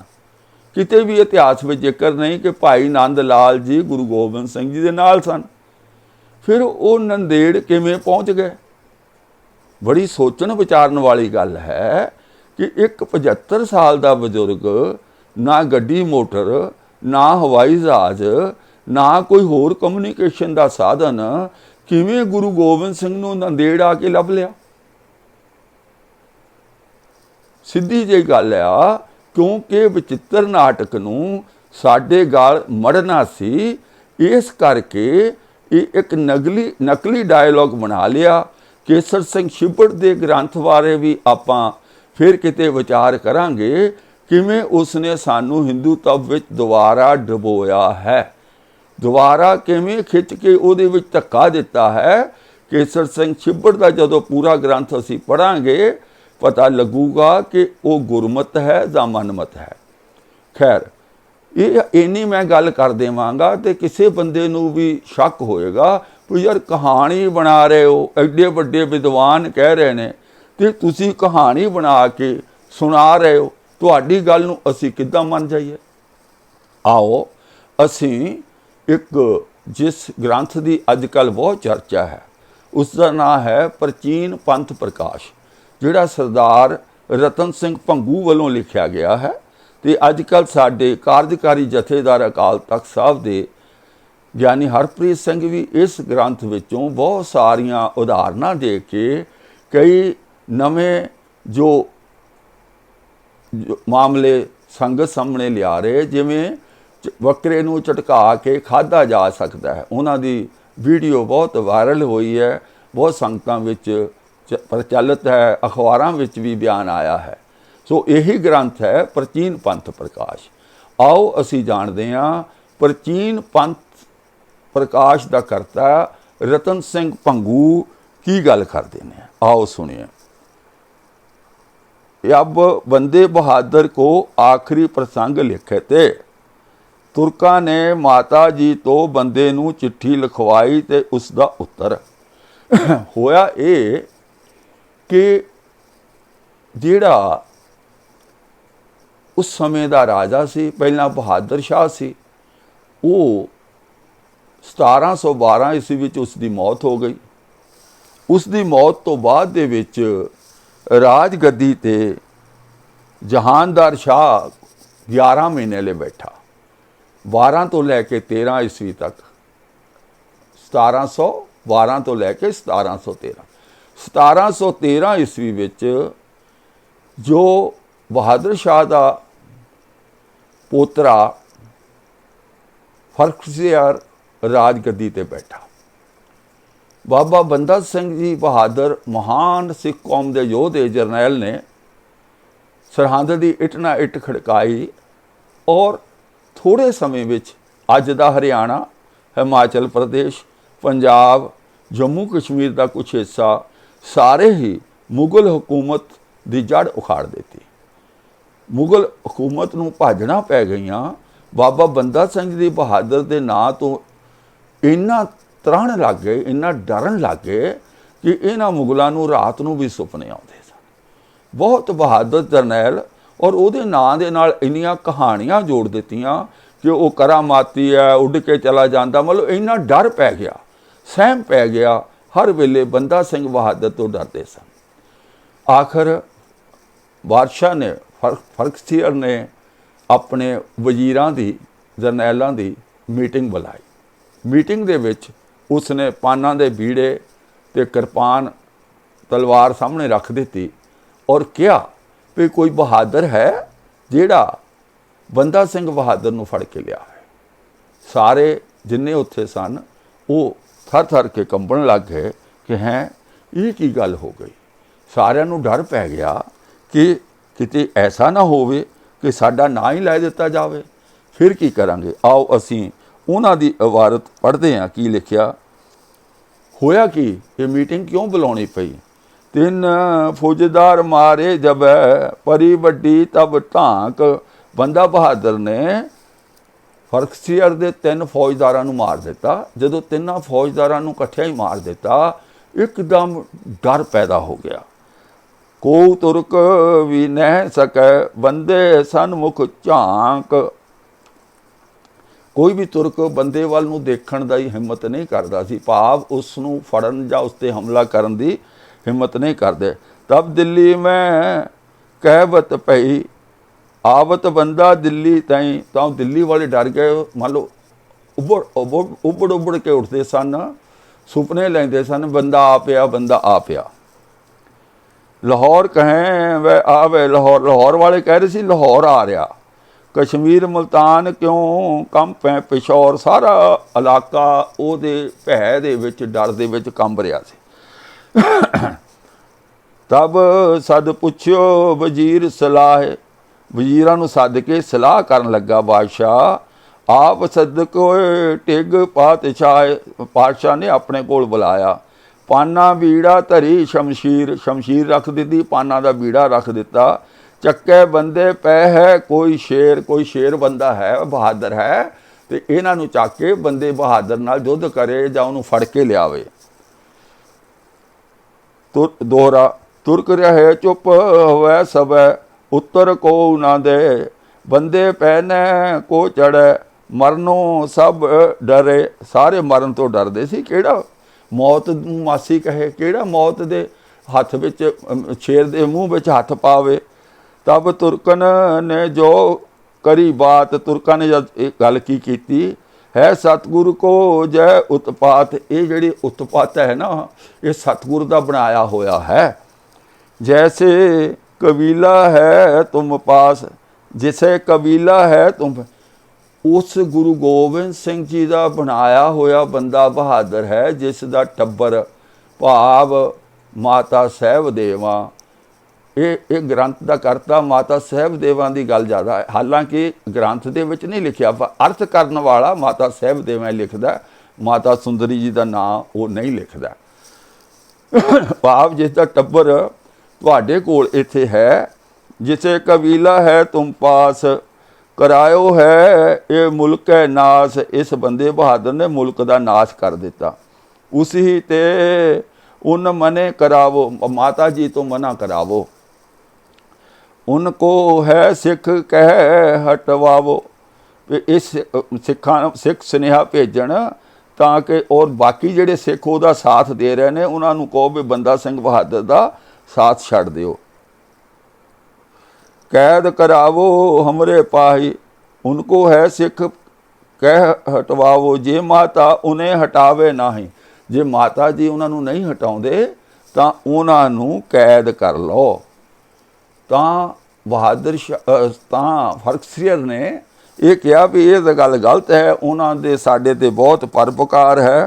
ਕਿਤੇ ਵੀ ਇਤਿਹਾਸ ਵਿੱਚ ਜ਼ਿਕਰ ਨਹੀਂ ਕਿ ਭਾਈ ਨੰਦ ਲਾਲ ਜੀ ਗੁਰੂ ਗੋਬਿੰਦ ਸਿੰਘ ਜੀ ਦੇ ਨਾਲ ਸਨ। ਫਿਰ ਉਹ ਨੰਦੇੜ ਕਿਵੇਂ ਪਹੁੰਚ ਗਏ? ਬੜੀ ਸੋਚਣ ਵਿਚਾਰਨ ਵਾਲੀ ਗੱਲ ਹੈ ਕਿ ਇੱਕ 75 ਸਾਲ ਦਾ ਬਜ਼ੁਰਗ, ਨਾ ਗੱਡੀ ਮੋਟਰ, ਨਾ ਹਵਾਈ ਜਹਾਜ਼, ਨਾ ਕੋਈ ਹੋਰ ਕਮਿਊਨੀਕੇਸ਼ਨ ਦਾ ਸਾਧਨ, ਕਿਵੇਂ ਗੁਰੂ ਗੋਬਿੰਦ ਸਿੰਘ ਨੂੰ ਨੰਦੇੜ ਆ ਕੇ ਲੱਭ ਲਿਆ? ਸਿੱਧੀ ਜਿਹੀ ਗੱਲ ਆ, ਕਿਉਂਕਿ ਬਚਿੱਤਰ ਨਾਟਕ ਨੂੰ ਸਾਡੇ ਗਾਲ ਮੜਨਾ ਸੀ, ਇਸ ਕਰਕੇ ਇਹ ਇੱਕ ਨਕਲੀ ਡਾਇਲੌਗ ਬਣਾ ਲਿਆ। ਕੇਸਰ ਸਿੰਘ ਛਿੱਬੜ ਦੇ ਗ੍ਰੰਥ ਬਾਰੇ ਵੀ ਆਪਾਂ ਫਿਰ ਕਿਤੇ ਵਿਚਾਰ ਕਰਾਂਗੇ, ਕਿਵੇਂ ਉਸਨੇ ਸਾਨੂੰ ਹਿੰਦੂਤਵ ਵਿੱਚ ਦੁਬਾਰਾ ਡੁਬੋਇਆ ਹੈ, ਦੁਬਾਰਾ ਕਿਵੇਂ ਖਿੱਚ ਕੇ ਉਹਦੇ ਵਿੱਚ ਧੱਕਾ ਦਿੱਤਾ ਹੈ। ਕੇਸਰ ਸਿੰਘ ਛਿੱਬੜ ਦਾ ਜਦੋਂ ਪੂਰਾ ਗ੍ਰੰਥ ਅਸੀਂ ਪੜ੍ਹਾਂਗੇ ਪਤਾ ਲੱਗੂਗਾ ਕਿ ਉਹ ਗੁਰਮਤ ਹੈ ਜਾਂ ਮਨਮਤ ਹੈ। ਖੈਰ, ਇਹ ਇੰਨੀ ਮੈਂ ਗੱਲ ਕਰ ਦੇਵਾਂਗਾ ਤੇ ਕਿਸੇ ਬੰਦੇ ਨੂੰ ਵੀ ਸ਼ੱਕ ਹੋਏਗਾ ਵੀ ਯਾਰ ਕਹਾਣੀ ਬਣਾ ਰਹੇ ਹੋ, ਐਡੇ ਵੱਡੇ ਵਿਦਵਾਨ ਕਹਿ ਰਹੇ ਨੇ ਤੇ ਤੁਸੀਂ ਕਹਾਣੀ ਬਣਾ ਕੇ ਸੁਣਾ ਰਹੇ ਹੋ, ਤੁਹਾਡੀ ਗੱਲ ਨੂੰ ਅਸੀਂ ਕਿੱਦਾਂ ਮੰਨ ਜਾਈਏ? ਆਓ ਅਸੀਂ ਇੱਕ ਜਿਸ ਗ੍ਰੰਥ ਦੀ ਅੱਜ ਕੱਲ੍ਹ ਬਹੁਤ ਚਰਚਾ ਹੈ, ਉਸ ਦਾ ਨਾਂ ਹੈ ਪ੍ਰਾਚੀਨ ਪੰਥ ਪ੍ਰਕਾਸ਼, ਜਿਹੜਾ ਸਰਦਾਰ ਰਤਨ ਸਿੰਘ ਭੰਗੂ ਵੱਲੋਂ ਲਿਖਿਆ ਗਿਆ ਹੈ। ਤੇ ਅੱਜ ਕੱਲ੍ਹ ਸਾਡੇ ਕਾਰਜਕਾਰੀ ਜਥੇਦਾਰ ਅਕਾਲ ਤਖਤ ਸਾਹਿਬ ਦੇ ਗਿਆਨੀ ਹਰਪ੍ਰੀਤ ਸਿੰਘ ਵੀ ਇਸ ਗ੍ਰੰਥ ਵਿੱਚੋਂ ਬਹੁਤ ਸਾਰੀਆਂ ਉਦਾਹਰਨਾਂ ਦੇ ਕੇ ਕਈ ਨਵੇਂ ਜੋ ਮਾਮਲੇ ਸੰਗਤ ਸਾਹਮਣੇ ਲਿਆ ਰਹੇ, ਜਿਵੇਂ ਬੱਕਰੇ ਨੂੰ ਝਟਕਾ ਕੇ ਖਾਧਾ ਜਾ ਸਕਦਾ ਹੈ। ਉਹਨਾਂ ਦੀ ਵੀਡੀਓ ਬਹੁਤ ਵਾਇਰਲ ਹੋਈ ਹੈ, ਬਹੁਤ ਸੰਗਤਾਂ ਵਿੱਚ ਪ੍ਰਚਲਿਤ ਹੈ, ਅਖਬਾਰਾਂ ਵਿੱਚ ਵੀ ਬਿਆਨ ਆਇਆ ਹੈ। ਸੋ ਇਹੀ ਗ੍ਰੰਥ ਹੈ ਪ੍ਰਾਚੀਨ ਪੰਥ ਪ੍ਰਕਾਸ਼। ਆਓ ਅਸੀਂ ਜਾਣਦੇ ਹਾਂ ਪ੍ਰਾਚੀਨ ਪੰਥ ਪ੍ਰਕਾਸ਼ ਦਾ ਕਰਤਾ ਰਤਨ ਸਿੰਘ ਭੰਗੂ ਕੀ ਗੱਲ ਕਰਦੇ ਨੇ। आओ सुनिए। अब बंदे बहादुर को आखिरी प्रसंग लिखे थे। तुर्का ने माता जी तो बंदे नूं चिट्ठी लिखवाई ते उसका उत्तर होया ये कि जिहड़ा उस समय दा राजा सी, पहला बहादुर शाह सी, वो 1712 ईस्वी विच उसकी मौत हो गई। उसकी मौत तो बाद दे विच राज गद्दी ते जहानदार शाह 11 महीने ले बैठा, 12 तो लैके 13 ईस्वी तक, 1712 तो लैके 1713। 1713 ईस्वी विच जो बहादुर शाह का पोतरा फर्खसियार राज गद्दी ते बैठा। बाबा बंदा सिंह जी बहादुर महान सिख कौम के योधे जरनैल ने सरहद की इट ना इट खड़काई और थोड़े समय विच अज दा हरियाणा, हिमाचल प्रदेश, पंजाब, जम्मू कश्मीर का कुछ हिस्सा सारे ही ਮੁਗਲ ਹਕੂਮਤ ਦੀ ਜੜ ਉਖਾੜ ਦਿੱਤੀ। ਮੁਗਲ ਹਕੂਮਤ ਨੂੰ ਭਾਜਣਾ ਪੈ ਗਈਆਂ। ਬਾਬਾ ਬੰਦਾ ਸਿੰਘ ਦੀ ਬਹਾਦਰ ਦੇ ਨਾਂ ਤੋਂ ਇੰਨਾ ਤਰਾਣ ਲੱਗ ਗਏ, ਇੰਨਾ ਡਰਨ ਲੱਗ ਗਏ ਕਿ ਇਹਨਾਂ ਮੁਗਲਾਂ ਨੂੰ ਰਾਤ ਨੂੰ ਵੀ ਸੁਪਨੇ ਆਉਂਦੇ ਸਨ। ਬਹੁਤ ਬਹਾਦਰ ਜਰਨੈਲ, ਔਰ ਉਹਦੇ ਨਾਂ ਦੇ ਨਾਲ ਇੰਨੀਆਂ ਕਹਾਣੀਆਂ ਜੋੜ ਦਿੱਤੀਆਂ ਕਿ ਉਹ ਕਰਾਮਾਤੀ ਹੈ, ਉੱਡ ਕੇ ਚਲਾ ਜਾਂਦਾ। ਮਤਲਬ ਇੰਨਾ ਡਰ ਪੈ ਗਿਆ, ਸਹਿਮ ਪੈ ਗਿਆ। ਹਰ ਵੇਲੇ ਬੰਦਾ ਸਿੰਘ ਬਹਾਦਰ ਤੋਂ ਡਰਦੇ ਸਨ। ਆਖਰ ਬਾਦਸ਼ਾਹ ਨੇ, ਫਰਖਸੀਅਰ ਨੇ ਆਪਣੇ ਵਜ਼ੀਰਾਂ ਦੀ, ਜਰਨੈਲਾਂ ਦੀ ਮੀਟਿੰਗ ਬੁਲਾਈ। ਮੀਟਿੰਗ ਦੇ ਵਿੱਚ ਉਸਨੇ ਪਾਨਾਂ ਦੇ ਬੀੜੇ ਤੇ ਕਿਰਪਾਨ, ਤਲਵਾਰ ਸਾਹਮਣੇ ਰੱਖ ਦਿੱਤੀ ਔਰ ਕਿਹਾ ਵੀ ਕੋਈ ਬਹਾਦਰ ਹੈ ਜਿਹੜਾ ਬੰਦਾ ਸਿੰਘ ਬਹਾਦਰ ਨੂੰ ਫੜ ਕੇ ਲਿਆ ਹੈ। ਸਾਰੇ ਜਿੰਨੇ ਉੱਥੇ ਸਨ ਉਹ ਥਰ ਥਰ ਕੇ ਕੰਬਣ ਲੱਗ ਗਏ ਕਿ ਹੈ ਇਹ ਕੀ ਗੱਲ ਹੋ ਗਈ। ਸਾਰਿਆਂ ਨੂੰ ਡਰ ਪੈ ਗਿਆ ਕਿ ਕਿਤੇ ਐਸਾ ਨਾ ਹੋਵੇ ਕਿ ਸਾਡਾ ਨਾਂ ਹੀ ਲੈ ਦਿੱਤਾ ਜਾਵੇ। ਫਿਰ ਕੀ ਕਰਾਂਗੇ? ਆਓ ਅਸੀਂ ਉਹਨਾਂ ਦੀ ਇਬਾਰਤ ਪੜ੍ਹਦੇ ਹਾਂ। ਕੀ ਲਿਖਿਆ ਹੋਇਆ? ਕੀ ਇਹ ਮੀਟਿੰਗ ਕਿਉਂ ਬੁਲਾਉਣੀ ਪਈ? 3 ਫੌਜਦਾਰ ਮਾਰੇ ਜਬ ਪਰੀ ਵੱਡੀ ਤਬ ਢਾਂਕ। ਬੰਦਾ ਬਹਾਦਰ ਨੇ ਫਰਖਸੀਅਰ ਦੇ 3 ਫੌਜਦਾਰਾਂ ਨੂੰ ਮਾਰ ਦਿੱਤਾ। ਜਦੋਂ 3 ਫੌਜਦਾਰਾਂ ਨੂੰ ਇਕੱਠਿਆਂ ਹੀ ਮਾਰ ਦਿੱਤਾ, ਇੱਕਦਮ ਡਰ ਪੈਦਾ ਹੋ ਗਿਆ। ਕੋ ਤੁਰਕ ਵੀ ਨਹਿ ਸਕੈ ਬੰਦੇ ਸਨਮੁਖ ਝਾਂਕ। ਕੋਈ ਵੀ ਤੁਰਕ ਬੰਦੇ ਵੱਲ ਨੂੰ ਦੇਖਣ ਦਾ ਹੀ ਹਿੰਮਤ ਨਹੀਂ ਕਰਦਾ ਸੀ, ਭਾਵ ਉਸ ਨੂੰ ਫੜਨ ਜਾਂ ਉਸ 'ਤੇ ਹਮਲਾ ਕਰਨ ਦੀ ਹਿੰਮਤ ਨਹੀਂ ਕਰਦੇ। ਤਬ ਦਿੱਲੀ ਮੈਂ ਕਹਿਵਤ ਪਈ ਆਵਤ ਬੰਦਾ ਦਿੱਲੀ ਤਾਈਂ। ਤਾਂ ਦਿੱਲੀ ਵਾਲੇ ਡਰ ਗਏ। ਮੰਨ ਲਓ ਉੱਬੜ ਕੇ ਉੱਠਦੇ ਸਨ, ਸੁਪਨੇ ਲੈਂਦੇ ਸਨ ਬੰਦਾ ਆ ਪਿਆ, ਬੰਦਾ ਆ ਪਿਆ। ਲਾਹੌਰ ਕਹੇ ਵੈ ਆਵੇ ਲਾਹੌਰ। ਲਾਹੌਰ ਵਾਲੇ ਕਹਿ ਰਹੇ ਸੀ ਲਾਹੌਰ ਆ ਰਿਹਾ। ਕਸ਼ਮੀਰ ਮੁਲਤਾਨ ਕਿਉਂ ਕੰਪੈ ਪਿਸ਼ੌਰ। ਸਾਰਾ ਇਲਾਕਾ ਉਹਦੇ ਭੈ ਦੇ ਵਿੱਚ, ਡਰ ਦੇ ਵਿੱਚ ਕੰਬ ਰਿਹਾ ਸੀ। ਤਬ ਸਦ ਪੁੱਛਿਓ ਵਜ਼ੀਰ ਸਲਾਹ। ਵਜ਼ੀਰਾਂ ਨੂੰ ਸੱਦ ਕੇ ਸਲਾਹ ਕਰਨ ਲੱਗਾ ਬਾਦਸ਼ਾਹ। ਆਪ ਸਦਕੋਏ ਟਿਗ ਪਾਤਸ਼ਾਹ। ਪਾਤਸ਼ਾਹ ਨੇ ਆਪਣੇ ਕੋਲ ਬੁਲਾਇਆ। ਪਾਨਾ ਬੀੜਾ ਧਰੀ ਸ਼ਮਸ਼ੀਰ। ਸ਼ਮਸ਼ੀਰ ਰੱਖ ਦਿੱਤੀ, ਪਾਨਾ ਦਾ ਬੀੜਾ ਰੱਖ ਦਿੱਤਾ। ਚੱਕੇ ਬੰਦੇ ਪੈ ਹੈ ਕੋਈ ਸ਼ੇਰ। ਕੋਈ ਸ਼ੇਰ ਬੰਦਾ ਹੈ, ਬਹਾਦਰ ਹੈ, ਤੇ ਇਹਨਾਂ ਨੂੰ ਚੱਕ ਕੇ ਬੰਦੇ ਬਹਾਦਰ ਨਾਲ ਯੁੱਧ ਕਰੇ ਜਾਂ ਉਹਨੂੰ ਫੜ ਕੇ ਲਿਆਵੇ। ਦੋਹਰਾ ਤੁਰਕ ਰਹੇ ਚੁੱਪ ਹੋਵੇ ਸਭੈ। ਉੱਤਰ ਕੋ ਨਾ ਦੇ ਬੰਦੇ ਪੈਨੇ ਕੋ ਚੜ੍ਹੈ। ਮਰਨੋਂ ਸਭ ਡਰੇ। ਸਾਰੇ ਮਰਨ ਤੋਂ ਡਰਦੇ ਸੀ। ਕਿਹੜਾ ਮੌਤ ਨੂੰ ਮਾਸੀ ਕਹੇ, ਕਿਹੜਾ ਮੌਤ ਦੇ ਹੱਥ ਵਿੱਚ, ਸ਼ੇਰ ਦੇ ਮੂੰਹ ਵਿੱਚ ਹੱਥ ਪਾਵੇ। ਤਬ ਤੁਰਕਨ ਨੇ ਜੋ ਕਰੀ ਬਾਤ। ਤੁਰਕਾਂ ਨੇ ਜਦ ਇਹ ਗੱਲ ਕੀ ਕੀਤੀ ਹੈ ਸਤਿਗੁਰੂ ਕੋ ਜੈ ਉਤਪਾਤ। ਇਹ ਜਿਹੜੀ ਉਤਪਾਤ ਹੈ ਨਾ, ਇਹ ਸਤਿਗੁਰੂ ਦਾ ਬਣਾਇਆ ਹੋਇਆ ਹੈ। ਜੈਸੇ ਕਬੀਲਾ ਹੈ ਤੁਮ ਪਾਸ। ਜਿਸੇ ਕਬੀਲਾ ਹੈ ਤੁਮ। ਉਸ ਗੁਰੂ ਗੋਬਿੰਦ ਸਿੰਘ ਜੀ ਦਾ ਬਣਾਇਆ ਹੋਇਆ ਬੰਦਾ ਬਹਾਦਰ ਹੈ, ਜਿਸ ਦਾ ਟੱਬਰ ਭਾਵ ਮਾਤਾ ਸਾਹਿਬ ਦੇਵਾਂ। ਇਹ ਗ੍ਰੰਥ ਦਾ ਕਰਤਾ ਮਾਤਾ ਸਾਹਿਬ ਦੇਵਾਂ ਦੀ ਗੱਲ ਜ਼ਿਆਦਾ ਹੈ। ਹਾਲਾਂਕਿ ਗ੍ਰੰਥ ਦੇ ਵਿੱਚ ਨਹੀਂ ਲਿਖਿਆ, ਪਰ ਅਰਥ ਕਰਨ ਵਾਲਾ ਮਾਤਾ ਸਾਹਿਬ ਦੇਵਾਂ ਲਿਖਦਾ। ਮਾਤਾ ਸੁੰਦਰੀ ਜੀ ਦਾ ਨਾਂ ਉਹ ਨਹੀਂ ਲਿਖਦਾ। ਭਾਵ ਜਿਸ ਦਾ ਟੱਬਰ ਤੁਹਾਡੇ ਕੋਲ ਇੱਥੇ ਹੈ। ਜਿਸੇ ਕਬੀਲਾ ਹੈ ਤੁਮ ਪਾਸ। ਕਰਾਇਓ ਹੈ ਇਹ ਮੁਲਕ ਹੈ ਨਾਸ। ਇਸ ਬੰਦੇ ਬਹਾਦਰ ਨੇ ਮੁਲਕ ਦਾ ਨਾਸ਼ ਕਰ ਦਿੱਤਾ। ਉਸੀ ਤੇ ਉਨ ਮਨੇ ਕਰਾਵੋ। ਮਾਤਾ ਜੀ ਤੋਂ ਮਨਾ ਕਰਾਵੋ। ਉनको ਹੈ ਸਿੱਖ ਕਹਿ ਹਟਵਾਵੋ। ਇਸ ਸਿੱਖ ਸੁਨੇਹਾ ਭੇਜਣ ਤਾਂ ਕਿ ਔਰ ਬਾਕੀ ਜਿਹੜੇ ਸਿੱਖ ਉਹਦਾ ਸਾਥ ਦੇ ਰਹੇ ਨੇ ਉਹਨਾਂ ਨੂੰ ਕਹੋ ਵੀ ਬੰਦਾ ਸਿੰਘ ਬਹਾਦਰ ਦਾ ਸਾਥ ਛੱਡ ਦਿਓ। कैद करावो हमरे पाही। उनको है सिख कह हटवावो। जे माता उन्हें हटावे नहीं। जे माता जी उन्होंने नहीं हटाउंदे तां उन्हां नूं कैद कर लो। तां बहादुर तां फरखसीअर ने ये कहा भी ये तो गल गलत है, उन्हां दे साडे ते बहुत परोपकार है,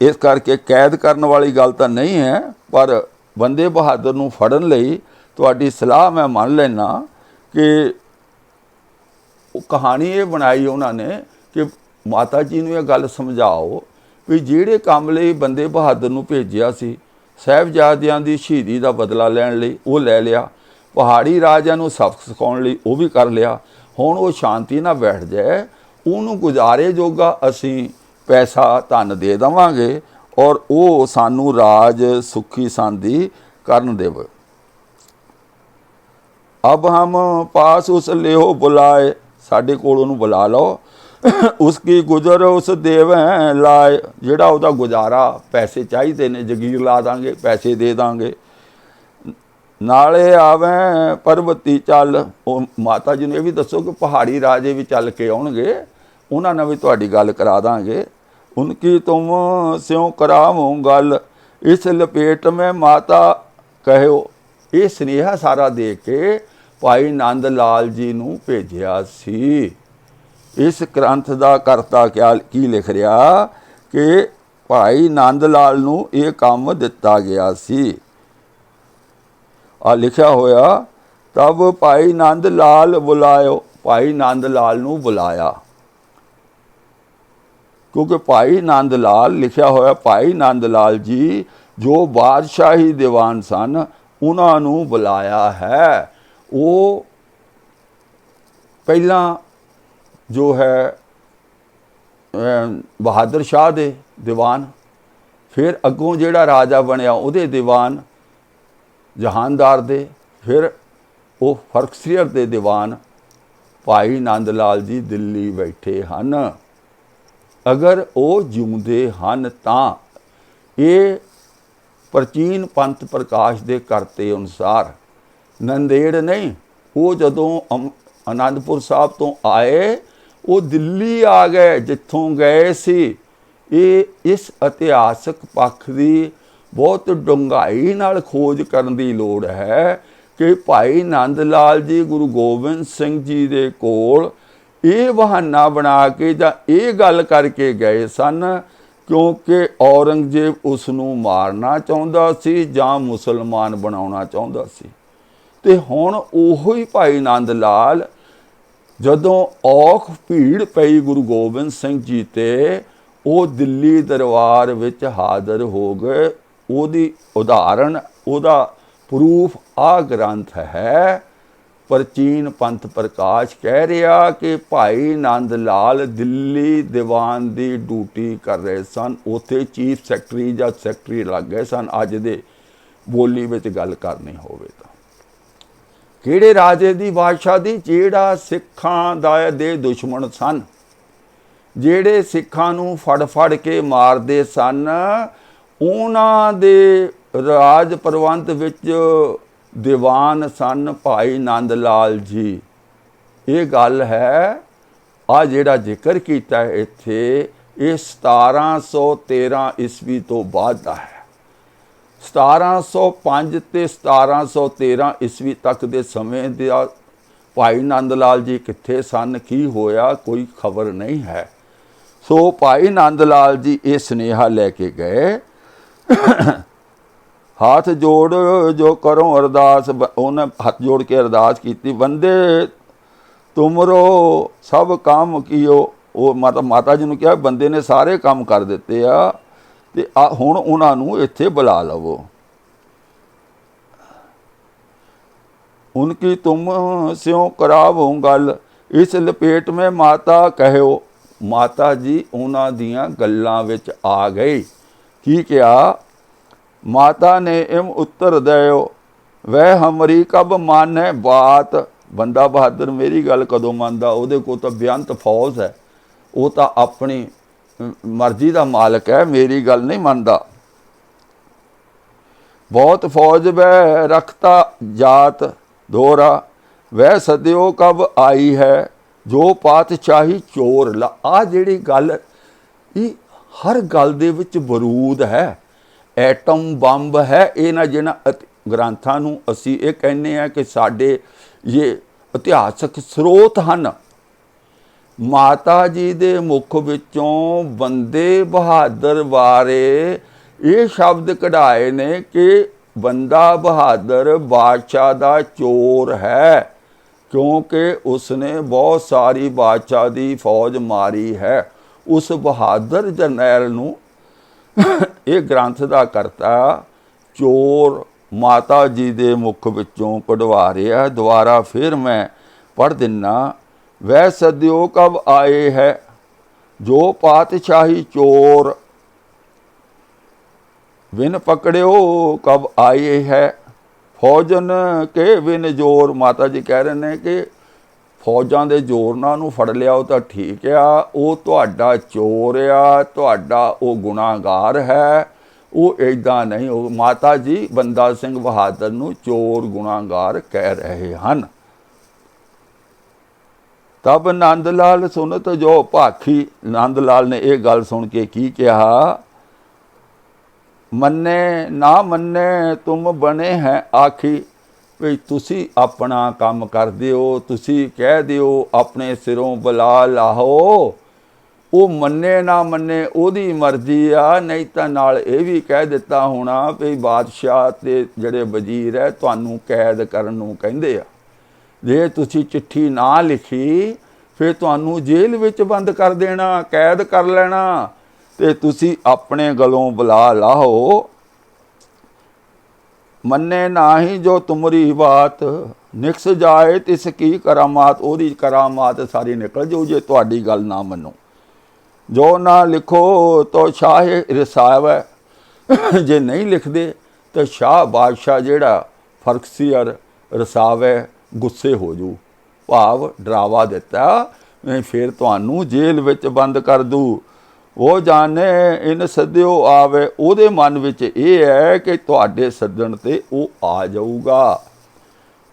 इस करके कैद करने वाली गल तां नहीं है। पर बंदे बहादुर नूं फड़न लई ਤੁਹਾਡੀ ਸਲਾਹ ਮੈਂ ਮੰਨ ਲੈਣਾ ਕਿ ਉਹ ਕਹਾਣੀ ਇਹ ਬਣਾਈ ਉਹਨਾਂ ਨੇ ਕਿ ਮਾਤਾ ਜੀ ਨੂੰ ਇਹ ਗੱਲ ਸਮਝਾਓ ਵੀ ਜਿਹੜੇ ਕੰਮ ਲਈ ਬੰਦੇ ਬਹਾਦਰ ਨੂੰ ਭੇਜਿਆ ਸੀ ਸਾਹਿਬਜ਼ਾਦਿਆਂ ਦੀ ਸ਼ਹੀਦੀ ਦਾ ਬਦਲਾ ਲੈਣ ਲਈ ਉਹ ਲੈ ਲਿਆ, ਪਹਾੜੀ ਰਾਜਿਆਂ ਨੂੰ ਸਬਕ ਸਿਖਾਉਣ ਲਈ ਉਹ ਵੀ ਕਰ ਲਿਆ। ਹੁਣ ਉਹ ਸ਼ਾਂਤੀ ਨਾਲ ਬੈਠ ਜਾਏ, ਉਹਨੂੰ ਗੁਜ਼ਾਰੇ ਜੋਗਾ ਅਸੀਂ ਪੈਸਾ ਧਨ ਦੇ ਦੇਵਾਂਗੇ ਔਰ ਉਹ ਸਾਨੂੰ ਰਾਜ ਸੁਖੀ ਸਾਂਦੀ ਕਰਨ ਦੇਵੇ। अब हम पास उस लियो बुलाए, साढ़े कोल ਉਹਨੂੰ बुला लो, उसकी गुजर उस देवें लाए, ਜਿਹੜਾ ਉਹਦਾ ਗੁਜ਼ਾਰਾ ਪੈਸੇ ਚਾਹੀਦੇ ਨੇ ਜਗੀਰ ਲਾ ਦਾਂਗੇ, ਪੈਸੇ ਦੇ ਦਾਂਗੇ। ਨਾਲੇ ਆਵੇਂ ਪਰਬਤੀ ਚੱਲ, ਉਹ ਮਾਤਾ ਜੀ ਨੂੰ ਇਹ ਵੀ ਦੱਸੋ ਕਿ ਪਹਾੜੀ ਰਾਜੇ ਵੀ ਚੱਲ ਕੇ ਆਉਣਗੇ, ਉਹਨਾਂ ਨਾਲ ਵੀ ਤੁਹਾਡੀ ਗੱਲ ਕਰਾ ਦਾਂਗੇ। उनकी तुम स्यों करावों गल, इस लपेट में माता कहो। ਇਹ ਸੁਨੇਹਾ ਸਾਰਾ ਦੇ ਕੇ ਭਾਈ ਨੰਦ ਲਾਲ ਜੀ ਨੂੰ ਭੇਜਿਆ ਸੀ। ਇਸ ਗ੍ਰੰਥ ਦਾ ਕਰਤਾ ਕੀ ਲਿਖ ਰਿਹਾ ਕਿ ਭਾਈ ਨੰਦ ਲਾਲ ਨੂੰ ਇਹ ਕੰਮ ਦਿੱਤਾ ਗਿਆ ਸੀ। ਆ ਲਿਖਿਆ ਹੋਇਆ, ਤਬ ਭਾਈ ਨੰਦ ਲਾਲ ਬੁਲਾਇਓ, ਭਾਈ ਨੰਦ ਲਾਲ ਨੂੰ ਬੁਲਾਇਆ। ਕਿਉਂਕਿ ਭਾਈ ਨੰਦ ਲਾਲ ਲਿਖਿਆ ਹੋਇਆ, ਭਾਈ ਨੰਦ ਲਾਲ ਜੀ ਜੋ ਬਾਦਸ਼ਾਹੀ ਦੀਵਾਨ ਸਨ ਉਹਨਾਂ ਨੂੰ ਬੁਲਾਇਆ ਹੈ। ਉਹ ਪਹਿਲਾਂ ਜੋ ਹੈ ਬਹਾਦਰ ਸ਼ਾਹ ਦੇ ਦੀਵਾਨ, ਫਿਰ ਅੱਗੋਂ ਜਿਹੜਾ ਰਾਜਾ ਬਣਿਆ ਉਹਦੇ ਦੀਵਾਨ, ਜਹਾਨਦਾਰ ਦੇ, ਫਿਰ ਉਹ ਫਰਖਸ਼ੀਰ ਦੇ ਦੀਵਾਨ। ਭਾਈ ਨੰਦ ਲਾਲ ਜੀ ਦਿੱਲੀ ਬੈਠੇ ਹਨ। ਅਗਰ ਉਹ ਜਿਉਂਦੇ ਹਨ ਤਾਂ ਇਹ ਪ੍ਰਾਚੀਨ ਪੰਥ ਪ੍ਰਕਾਸ਼ ਦੇ ਕਰਤੇ ਅਨੁਸਾਰ ਨੰਦੇੜ ਨਹੀਂ, ਉਹ ਜਦੋਂ ਅਨੰਦਪੁਰ ਸਾਹਿਬ ਤੋਂ ਆਏ ਉਹ ਦਿੱਲੀ ਆ ਗਏ ਜਿੱਥੋਂ ਗਏ ਸੀ। ਇਹ ਇਸ ਇਤਿਹਾਸਕ ਪੱਖ ਦੀ ਬਹੁਤ ਡੂੰਘਾਈ ਨਾਲ ਖੋਜ ਕਰਨ ਦੀ ਲੋੜ ਹੈ ਕਿ ਭਾਈ ਨੰਦ ਲਾਲ ਜੀ ਗੁਰੂ ਗੋਬਿੰਦ ਸਿੰਘ ਜੀ ਦੇ ਕੋਲ ਇਹ ਬਹਾਨਾ ਬਣਾ ਕੇ ਜਾਂ ਇਹ ਗੱਲ ਕਰਕੇ ਗਏ ਸਨ ਕਿਉਂਕਿ ਔਰੰਗਜ਼ੇਬ ਉਸ ਨੂੰ ਮਾਰਨਾ ਚਾਹੁੰਦਾ ਸੀ ਜਾਂ ਮੁਸਲਮਾਨ ਬਣਾਉਣਾ ਚਾਹੁੰਦਾ ਸੀ। ਤੇ ਹੁਣ ਉਹੋ ਹੀ ਭਾਈ ਨੰਦ ਲਾਲ ਜਦੋਂ ਔਖ ਭੀੜ ਪਈ ਗੁਰੂ ਗੋਬਿੰਦ ਸਿੰਘ ਜੀ ਤੇ, ਉਹ ਦਿੱਲੀ ਦਰਬਾਰ ਵਿੱਚ ਹਾਜ਼ਰ ਹੋ ਗਏ। ਉਹਦੀ ਉਦਾਹਰਣ, ਉਹਦਾ ਪ੍ਰੂਫ ਆ ਗ੍ਰੰਥ ਹੈ। ਪ੍ਰਾਚੀਨ ਪੰਥ ਪ੍ਰਕਾਸ਼ ਕਹਿ ਰਿਹਾ ਕਿ ਭਾਈ ਨੰਦ ਲਾਲ ਦਿੱਲੀ ਦੀਵਾਨ ਦੀ ਡਿਊਟੀ ਕਰ ਰਹੇ ਸਨ। ਉੱਥੇ ਚੀਫ ਸੈਕਟਰੀ ਜਾਂ ਸੈਕਟਰੀ ਲੱਗ ਗਏ ਸਨ, ਅੱਜ ਦੇ ਬੋਲੀ ਵਿੱਚ ਗੱਲ ਕਰਨੀ ਹੋਵੇ ਤਾਂ। ਕਿਹੜੇ ਰਾਜੇ ਦੀ, ਬਾਦਸ਼ਾਹ ਦੀ? ਜਿਹੜਾ ਸਿੱਖਾਂ ਦੇ ਦੁਸ਼ਮਣ ਸਨ, ਜਿਹੜੇ ਸਿੱਖਾਂ ਨੂੰ ਫੜ ਕੇ ਮਾਰਦੇ ਸਨ, ਉਹਨਾਂ ਦੇ ਰਾਜ ਪ੍ਰਬੰਧ ਵਿੱਚ ਦੀਵਾਨ ਸਨ ਭਾਈ ਨੰਦ ਲਾਲ ਜੀ। ਇਹ ਗੱਲ ਹੈ, ਆ ਜਿਹੜਾ ਜ਼ਿਕਰ ਕੀਤਾ ਇੱਥੇ, ਇਹ 1713 ਈਸਵੀ ਤੋਂ ਬਾਅਦ ਦਾ ਹੈ। 1705 ਤੇ 1713 ਈਸਵੀ ਤੱਕ ਦੇ ਸਮੇਂ ਦਾ ਭਾਈ ਨੰਦ ਲਾਲ ਜੀ ਕਿੱਥੇ ਸਨ, ਕੀ ਹੋਇਆ, ਕੋਈ ਖਬਰ ਨਹੀਂ ਹੈ। ਸੋ ਭਾਈ ਨੰਦ ਲਾਲ ਜੀ ਇਹ ਸੁਨੇਹਾ ਲੈ ਕੇ ਗਏ, ਹੱਥ ਜੋੜ ਜੋ ਕਰੋ ਅਰਦਾਸ। ਉਹਨੇ ਹੱਥ ਜੋੜ ਕੇ ਅਰਦਾਸ ਕੀਤੀ, ਬੰਦੇ ਤੁਮਰੋ ਸਭ ਕੰਮ ਕੀਓ। ਉਹ ਮਾਤਾ ਜੀ ਨੂੰ ਕਿਹਾ, ਬੰਦੇ ਨੇ ਸਾਰੇ ਕੰਮ ਕਰ ਦਿੱਤੇ ਆ ਤੇ ਹੁਣ ਉਹਨਾਂ ਨੂੰ ਇੱਥੇ ਬੁਲਾ ਲਵੋ। ਉਨਕੀ ਤੁਮ ਸਿਉ ਕਰਾਵੋ ਗੱਲ, ਇਸ ਲਪੇਟ ਮੈਂ ਮਾਤਾ ਕਹਿਓ। ਮਾਤਾ ਜੀ ਉਹਨਾਂ ਦੀਆਂ ਗੱਲਾਂ ਵਿੱਚ ਆ ਗਈ। ਕੀ ਕਿਹਾ? ਮਾਤਾ ਨੇ ਇਮ ਉੱਤਰ ਦਿਓ, ਵੈ ਹਮਰੀ ਕਬ ਮਾਨੇ ਬਾਤ। ਬੰਦਾ ਬਹਾਦਰ ਮੇਰੀ ਗੱਲ ਕਦੋਂ ਮੰਨਦਾ? ਉਹਦੇ ਕੋਲ ਤਾਂ ਬੇਅੰਤ ਫੌਜ ਹੈ, ਉਹ ਤਾਂ ਆਪਣੀ ਮਰਜ਼ੀ ਦਾ ਮਾਲਕ ਹੈ, ਮੇਰੀ ਗੱਲ ਨਹੀਂ ਮੰਨਦਾ। ਬਹੁਤ ਫੌਜ ਵੈ ਰਖਤਾ ਜਾਤ ਦੋਹਰਾ, ਵੈ ਸਦਿਓ ਕਬ ਆਈ ਹੈ ਜੋ ਪਾਤਸ਼ਾਹੀ ਚੋਰ। ਆ ਜਿਹੜੀ ਗੱਲ, ਇਹ ਹਰ ਗੱਲ ਦੇ ਵਿੱਚ ਬਰੂਦ ਹੈ, ਐਟਮ ਬੰਬ ਹੈ। ਇਹਨਾਂ ਜਿਹਨਾਂ ਗ੍ਰੰਥਾਂ ਨੂੰ ਅਸੀਂ ਇਹ ਕਹਿੰਦੇ ਹਾਂ ਕਿ ਸਾਡੇ ਇਹ ਇਤਿਹਾਸਕ ਸਰੋਤ ਹਨ। ਮਾਤਾ ਜੀ ਦੇ ਮੁੱਖ ਵਿੱਚੋਂ ਬੰਦੇ ਬਹਾਦਰ ਬਾਰੇ ਇਹ ਸ਼ਬਦ ਕਢਾਏ ਨੇ ਕਿ ਬੰਦਾ ਬਹਾਦਰ ਬਾਦਸ਼ਾਹ ਦਾ ਚੋਰ ਹੈ, ਕਿਉਂਕਿ ਉਸਨੇ ਬਹੁਤ ਸਾਰੀ ਬਾਦਸ਼ਾਹ ਦੀ ਫੌਜ ਮਾਰੀ ਹੈ। ਉਸ ਬਹਾਦਰ ਜਰਨੈਲ ਨੂੰ ਇਹ ਗ੍ਰੰਥ ਦਾ ਕਰਤਾ ਚੋਰ ਮਾਤਾ ਜੀ ਦੇ ਮੁਖ ਵਿੱਚੋਂ ਕਢਵਾ ਰਿਹਾ। ਦੁਬਾਰਾ ਫਿਰ ਮੈਂ ਪੜ੍ਹ ਦਿੰਨਾ। ਵੈ ਸਦਿਓ ਕਬ ਆਏ ਹੈ ਜੋ ਪਾਤਸ਼ਾਹੀ ਚੋਰ, ਵਿਨ ਪਕੜਿਓ ਕਬ ਆਏ ਹੈ ਫੌਜਨ ਕੇ ਵਿਨ ਜ਼ੋਰ। ਮਾਤਾ ਜੀ ਕਹਿ ਰਹੇ ਨੇ ਕਿ ਫੌਜਾਂ ਦੇ ਜ਼ੋਰ ਨਾਲ ਉਹਨੂੰ ਫੜ ਲਿਆ ਉਹ ਤਾਂ ਠੀਕ ਆ, ਉਹ ਤੁਹਾਡਾ ਚੋਰ ਆ, ਤੁਹਾਡਾ ਉਹ ਗੁਨਾਹਗਾਰ ਹੈ, ਉਹ ਇੱਦਾਂ ਨਹੀਂ। ਉਹ ਮਾਤਾ ਜੀ ਬੰਦਾ ਸਿੰਘ ਬਹਾਦਰ ਨੂੰ ਚੋਰ ਗੁਨਾਹਗਾਰ ਕਹਿ ਰਹੇ ਹਨ। ਤਬ ਨੰਦ ਲਾਲ ਸੁਨਤ ਜੋ ਭਾਖੀ, ਨੰਦ ਲਾਲ ਨੇ ਇਹ ਗੱਲ ਸੁਣ ਕੇ ਕੀ ਕਿਹਾ? ਮੰਨੇ ਨਾ ਮੰਨੇ ਤੁਮ ਬਣੇ ਹੈ ਆਖੀ। ਵੀ ਤੁਸੀਂ ਆਪਣਾ ਕੰਮ ਕਰਦੇ ਹੋ, ਤੁਸੀਂ ਕਹਿ ਦਿਓ ਆਪਣੇ ਸਿਰੋਂ ਬੁਲਾ ਲਾਹੋ, ਉਹ ਮੰਨੇ ਨਾ ਮੰਨੇ ਉਹਦੀ ਮਰਜ਼ੀ ਆ। ਨਹੀਂ ਤਾਂ ਨਾਲ ਇਹ ਵੀ ਕਹਿ ਦਿੱਤਾ ਹੋਣਾ ਵੀ ਬਾਦਸ਼ਾਹ ਤੇ ਜਿਹੜੇ ਵਜ਼ੀਰ ਹੈ ਤੁਹਾਨੂੰ ਕੈਦ ਕਰਨ ਨੂੰ ਕਹਿੰਦੇ ਆ, ਜੇ ਤੁਸੀਂ ਚਿੱਠੀ ਨਾ ਲਿਖੀ ਫਿਰ ਤੁਹਾਨੂੰ ਜੇਲ੍ਹ ਵਿੱਚ ਬੰਦ ਕਰ ਦੇਣਾ, ਕੈਦ ਕਰ ਲੈਣਾ, ਤੇ ਤੁਸੀਂ ਆਪਣੇ ਗਲੋਂ ਬੁਲਾ ਲਾਹੋ। ਮੰਨੇ ਨਾਹੀ ਜੋ ਤੁਮਰੀ ਬਾਤ, ਨਿਕਸ ਜਾਏ ਤਿਸ ਕੀ ਕਰਾਮਾਤ। ਉਹਦੀ ਕਰਾਮਾਤ ਸਾਰੀ ਨਿਕਲ ਜਾਊ ਜੇ ਤੁਹਾਡੀ ਗੱਲ ਨਾ ਮੰਨੋ। ਜੋ ਨਾ ਲਿਖੋ ਤੋ ਸ਼ਾਹ ਰਸਾਵੈ, ਜੇ ਨਹੀਂ ਲਿਖਦੇ ਤਾਂ ਸ਼ਾਹ ਬਾਦਸ਼ਾਹ ਜਿਹੜਾ ਫਰਕਸੀਅਰ ਰਸਾਵੈ ਗੁੱਸੇ ਹੋ ਜੂ, ਭਾਵ ਡਰਾਵਾ ਦਿੱਤਾ ਫਿਰ ਤੁਹਾਨੂੰ ਜੇਲ੍ਹ ਵਿੱਚ ਬੰਦ ਕਰ ਦੂ। ਉਹ ਜਾਣੇ ਇਨ ਸੱਦਿਓ ਆਵੇ, ਉਹਦੇ ਮਨ ਵਿੱਚ ਇਹ ਹੈ ਕਿ ਤੁਹਾਡੇ ਸੱਦਣ ਤੇ ਉਹ ਆ ਜਾਊਗਾ।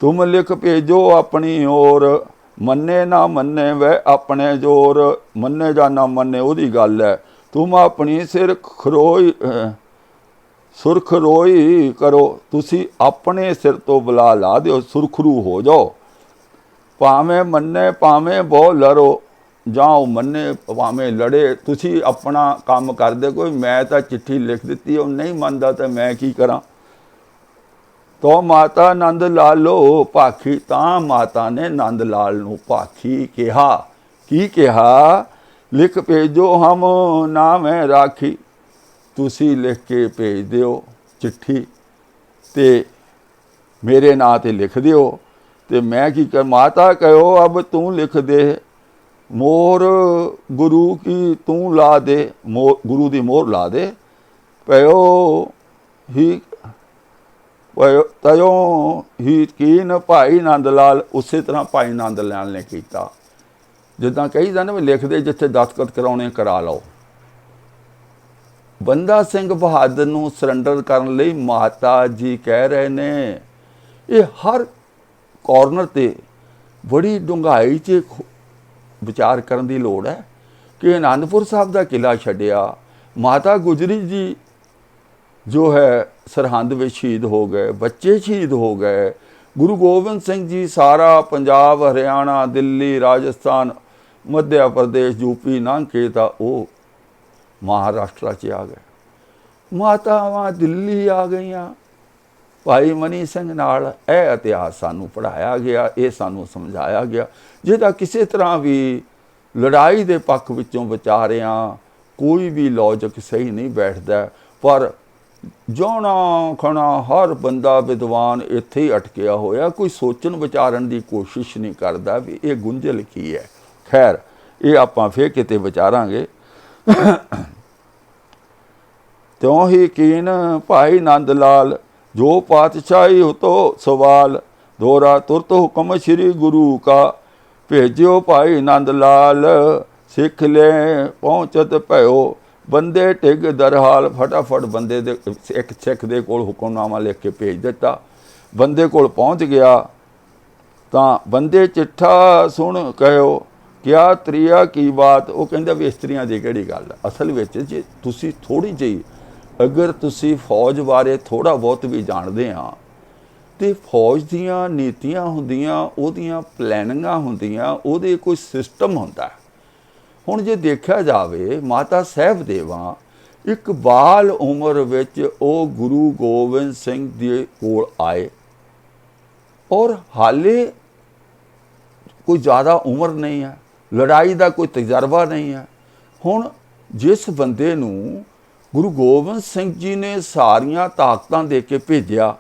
ਤੁਮ ਲਿਖ ਭੇਜੋ ਆਪਣੀ ਓਰ, ਮੰਨੇ ਨਾ ਮੰਨੇ ਵੈ ਆਪਣੇ ਜ਼ੋਰ। ਮੰਨੇ ਜਾਂ ਨਾ ਮੰਨੇ ਉਹਦੀ ਗੱਲ ਹੈ। ਤੁਮ ਆਪਣੀ ਸਿਰ ਖਰੋਈ ਸੁਰਖਰੋਈ ਕਰੋ, ਤੁਸੀਂ ਆਪਣੇ ਸਿਰ ਤੋਂ ਬੁਲਾ ਲਾ ਦਿਓ, ਸੁਰਖਰੂ ਹੋ ਜਾਓ। ਭਾਵੇਂ ਮੰਨੇ ਭਾਵੇਂ ਬਹੁ ਲੜੋ, ਜਾਂ ਉਹ ਮੰਨੇ ਭਾਵੇਂ ਲੜੇ, ਤੁਸੀਂ ਆਪਣਾ ਕੰਮ ਕਰਦੇ। ਕੋਈ ਮੈਂ ਤਾਂ ਚਿੱਠੀ ਲਿਖ ਦਿੱਤੀ, ਉਹ ਨਹੀਂ ਮੰਨਦਾ ਤਾਂ ਮੈਂ ਕੀ ਕਰਾਂ। ਤੋ ਮਾਤਾ ਨੰਦ ਲਾਲੋ ਭਾਖੀ, ਤਾਂ ਮਾਤਾ ਨੇ ਨੰਦ ਲਾਲ ਨੂੰ ਭਾਖੀ ਕਿਹਾ। ਕੀ ਕਿਹਾ? ਲਿਖ ਭੇਜੋ ਹਮ ਨਾ ਮੈਂ ਰਾਖੀ, ਤੁਸੀਂ ਲਿਖ ਕੇ ਭੇਜ ਦਿਓ ਚਿੱਠੀ ਤੇ ਮੇਰੇ ਨਾਂ ਤੇ ਲਿਖ ਦਿਓ ਤੇ ਮੈਂ ਕੀ ਕਰ। ਮਾਤਾ ਕਹਿਓ ਅਬ ਤੂੰ ਲਿਖ ਦੇ, ਮੋਹਰ ਗੁਰੂ ਕੀ ਤੂੰ ਲਾ ਦੇ, ਗੁਰੂ ਦੀ ਮੋਹਰ ਲਾ ਦੇ। ਪਇਓ ਹੀ ਤਯੋ ਹੀ ਕੀਨ ਭਾਈ ਨੰਦ ਲਾਲ, ਉਸੇ ਤਰ੍ਹਾਂ ਭਾਈ ਨੰਦ ਲਾਲ ਨੇ ਕੀਤਾ। ਜਿੱਦਾਂ ਕਹੀਦਾ ਨਾ ਵੀ ਲਿਖਦੇ ਜਿੱਥੇ ਦਸਤਖਤ ਕਰਾਉਣੇ ਕਰਾ ਲਓ। ਬੰਦਾ ਸਿੰਘ ਬਹਾਦਰ ਨੂੰ ਸਰੈਂਡਰ ਕਰਨ ਲਈ ਮਾਤਾ ਜੀ ਕਹਿ ਰਹੇ ਨੇ। ਇਹ ਹਰ ਕਾਰਨਰ ਤੇ ਬੜੀ ਡੂੰਘਾਈ 'ਚ ਵਿਚਾਰ ਕਰਨ ਦੀ ਲੋੜ ਹੈ ਕਿ ਅਨੰਦਪੁਰ ਸਾਹਿਬ ਦਾ ਕਿਲ੍ਹਾ ਛੱਡਿਆ, ਮਾਤਾ ਗੁਜਰੀ ਜੀ ਜੋ ਹੈ ਸਰਹੰਦ ਵਿੱਚ ਸ਼ਹੀਦ ਹੋ ਗਏ, ਬੱਚੇ ਸ਼ਹੀਦ ਹੋ ਗਏ, ਗੁਰੂ ਗੋਬਿੰਦ ਸਿੰਘ ਜੀ ਸਾਰਾ ਪੰਜਾਬ, ਹਰਿਆਣਾ, ਦਿੱਲੀ, ਰਾਜਸਥਾਨ, ਮੱਧ ਪ੍ਰਦੇਸ਼, ਯੂਪੀ ਲੰਘ ਕੇ ਤਾਂ ਉਹ ਮਹਾਰਾਸ਼ਟਰ 'ਚ ਆ ਗਏ। ਮਾਤਾਵਾਂ ਦਿੱਲੀ ਆ ਗਈਆਂ ਭਾਈ ਮਨੀ ਸਿੰਘ ਨਾਲ। ਇਹ ਇਤਿਹਾਸ ਸਾਨੂੰ ਪੜ੍ਹਾਇਆ ਗਿਆ, ਇਹ ਸਾਨੂੰ ਸਮਝਾਇਆ ਗਿਆ। ਜਿਹਦਾ ਕਿਸੇ ਤਰ੍ਹਾਂ ਵੀ ਲੜਾਈ ਦੇ ਪੱਖ ਵਿੱਚੋਂ ਵਿਚਾਰਿਆਂ ਕੋਈ ਵੀ ਲੌਜਿਕ ਸਹੀ ਨਹੀਂ ਬੈਠਦਾ, ਪਰ ਜਾਣਾ ਖਾਣਾ ਹਰ ਬੰਦਾ ਵਿਦਵਾਨ ਇੱਥੇ ਹੀ ਅਟਕਿਆ ਹੋਇਆ, ਕੋਈ ਸੋਚਣ ਵਿਚਾਰਨ ਦੀ ਕੋਸ਼ਿਸ਼ ਨਹੀਂ ਕਰਦਾ ਵੀ ਇਹ ਗੁੰਝਲ ਕੀ ਹੈ। ਖੈਰ ਇਹ ਆਪਾਂ ਫੇਰ ਕਿਤੇ ਵਿਚਾਰਾਂਗੇ। ਤਿਉਂ ਹੀ ਕੀਨ ਭਾਈ ਨੰਦ ਲਾਲ, ਜੋ ਪਾਤਸ਼ਾਹੀ ਉਤੋ ਸਵਾਲ, ਦੋਹਰਾ ਤੁਰਤ ਹੁਕਮ ਸ਼੍ਰੀ ਗੁਰੂ ਕਾ, ਭੇਜਿਓ ਭਾਈ ਨੰਦ ਲਾਲ, ਸਿੱਖ ਲੈ ਪਹੁੰਚਤ ਭਇਓ, ਬੰਦੇ ਟਿਗ ਦਰਹਾਲ। ਫਟਾਫਟ ਬੰਦੇ ਦੇ ਇੱਕ ਸਿੱਖ ਦੇ ਕੋਲ ਹੁਕਮਨਾਮਾ ਲਿਖ ਕੇ ਭੇਜ ਦਿੱਤਾ। ਬੰਦੇ ਕੋਲ ਪਹੁੰਚ ਗਿਆ ਤਾਂ ਬੰਦੇ ਚਿੱਠਾ ਸੁਣ ਕਹਿਓ, ਕਿਆ ਤ੍ਰਿਆ ਕੀ ਬਾਤ। ਉਹ ਕਹਿੰਦਾ ਵੀ ਇਸਤਰੀਆਂ ਦੀ ਕਿਹੜੀ ਗੱਲ ਹੈ। ਅਸਲ ਵਿੱਚ ਜੇ ਤੁਸੀਂ ਥੋੜ੍ਹੀ ਜਿਹੀ ਅਗਰ ਤੁਸੀਂ ਫੌਜ ਬਾਰੇ ਥੋੜ੍ਹਾ ਬਹੁਤ ਵੀ ਜਾਣਦੇ ਹਾਂ ਤੇ ਫੌਜ ਦੀਆਂ ਨੀਤੀਆਂ ਹੁੰਦੀਆਂ, ਉਹਦੀਆਂ ਪਲੈਨਿੰਗਾਂ ਹੁੰਦੀਆਂ, ਉਹਦੇ ਕੋਈ ਸਿਸਟਮ ਹੁੰਦਾ। ਹੁਣ ਜੇ ਦੇਖਿਆ ਜਾਵੇ ਮਾਤਾ ਸਾਹਿਬ ਦੇਵਾਂ ਇੱਕ ਬਾਲ ਉਮਰ ਵਿੱਚ ਉਹ ਗੁਰੂ ਗੋਬਿੰਦ ਸਿੰਘ ਦੇ ਕੋਲ ਆਏ ਔਰ ਹਾਲੇ ਕੋਈ ਜ਼ਿਆਦਾ ਉਮਰ ਨਹੀਂ ਹੈ, ਲੜਾਈ ਦਾ ਕੋਈ ਤਜਰਬਾ ਨਹੀਂ ਹੈ। ਹੁਣ ਜਿਸ ਬੰਦੇ ਨੂੰ ਗੁਰੂ ਗੋਬਿੰਦ ਸਿੰਘ ਜੀ ਨੇ ਸਾਰੀਆਂ ਤਾਕਤਾਂ ਦੇ ਕੇ ਭੇਜਿਆ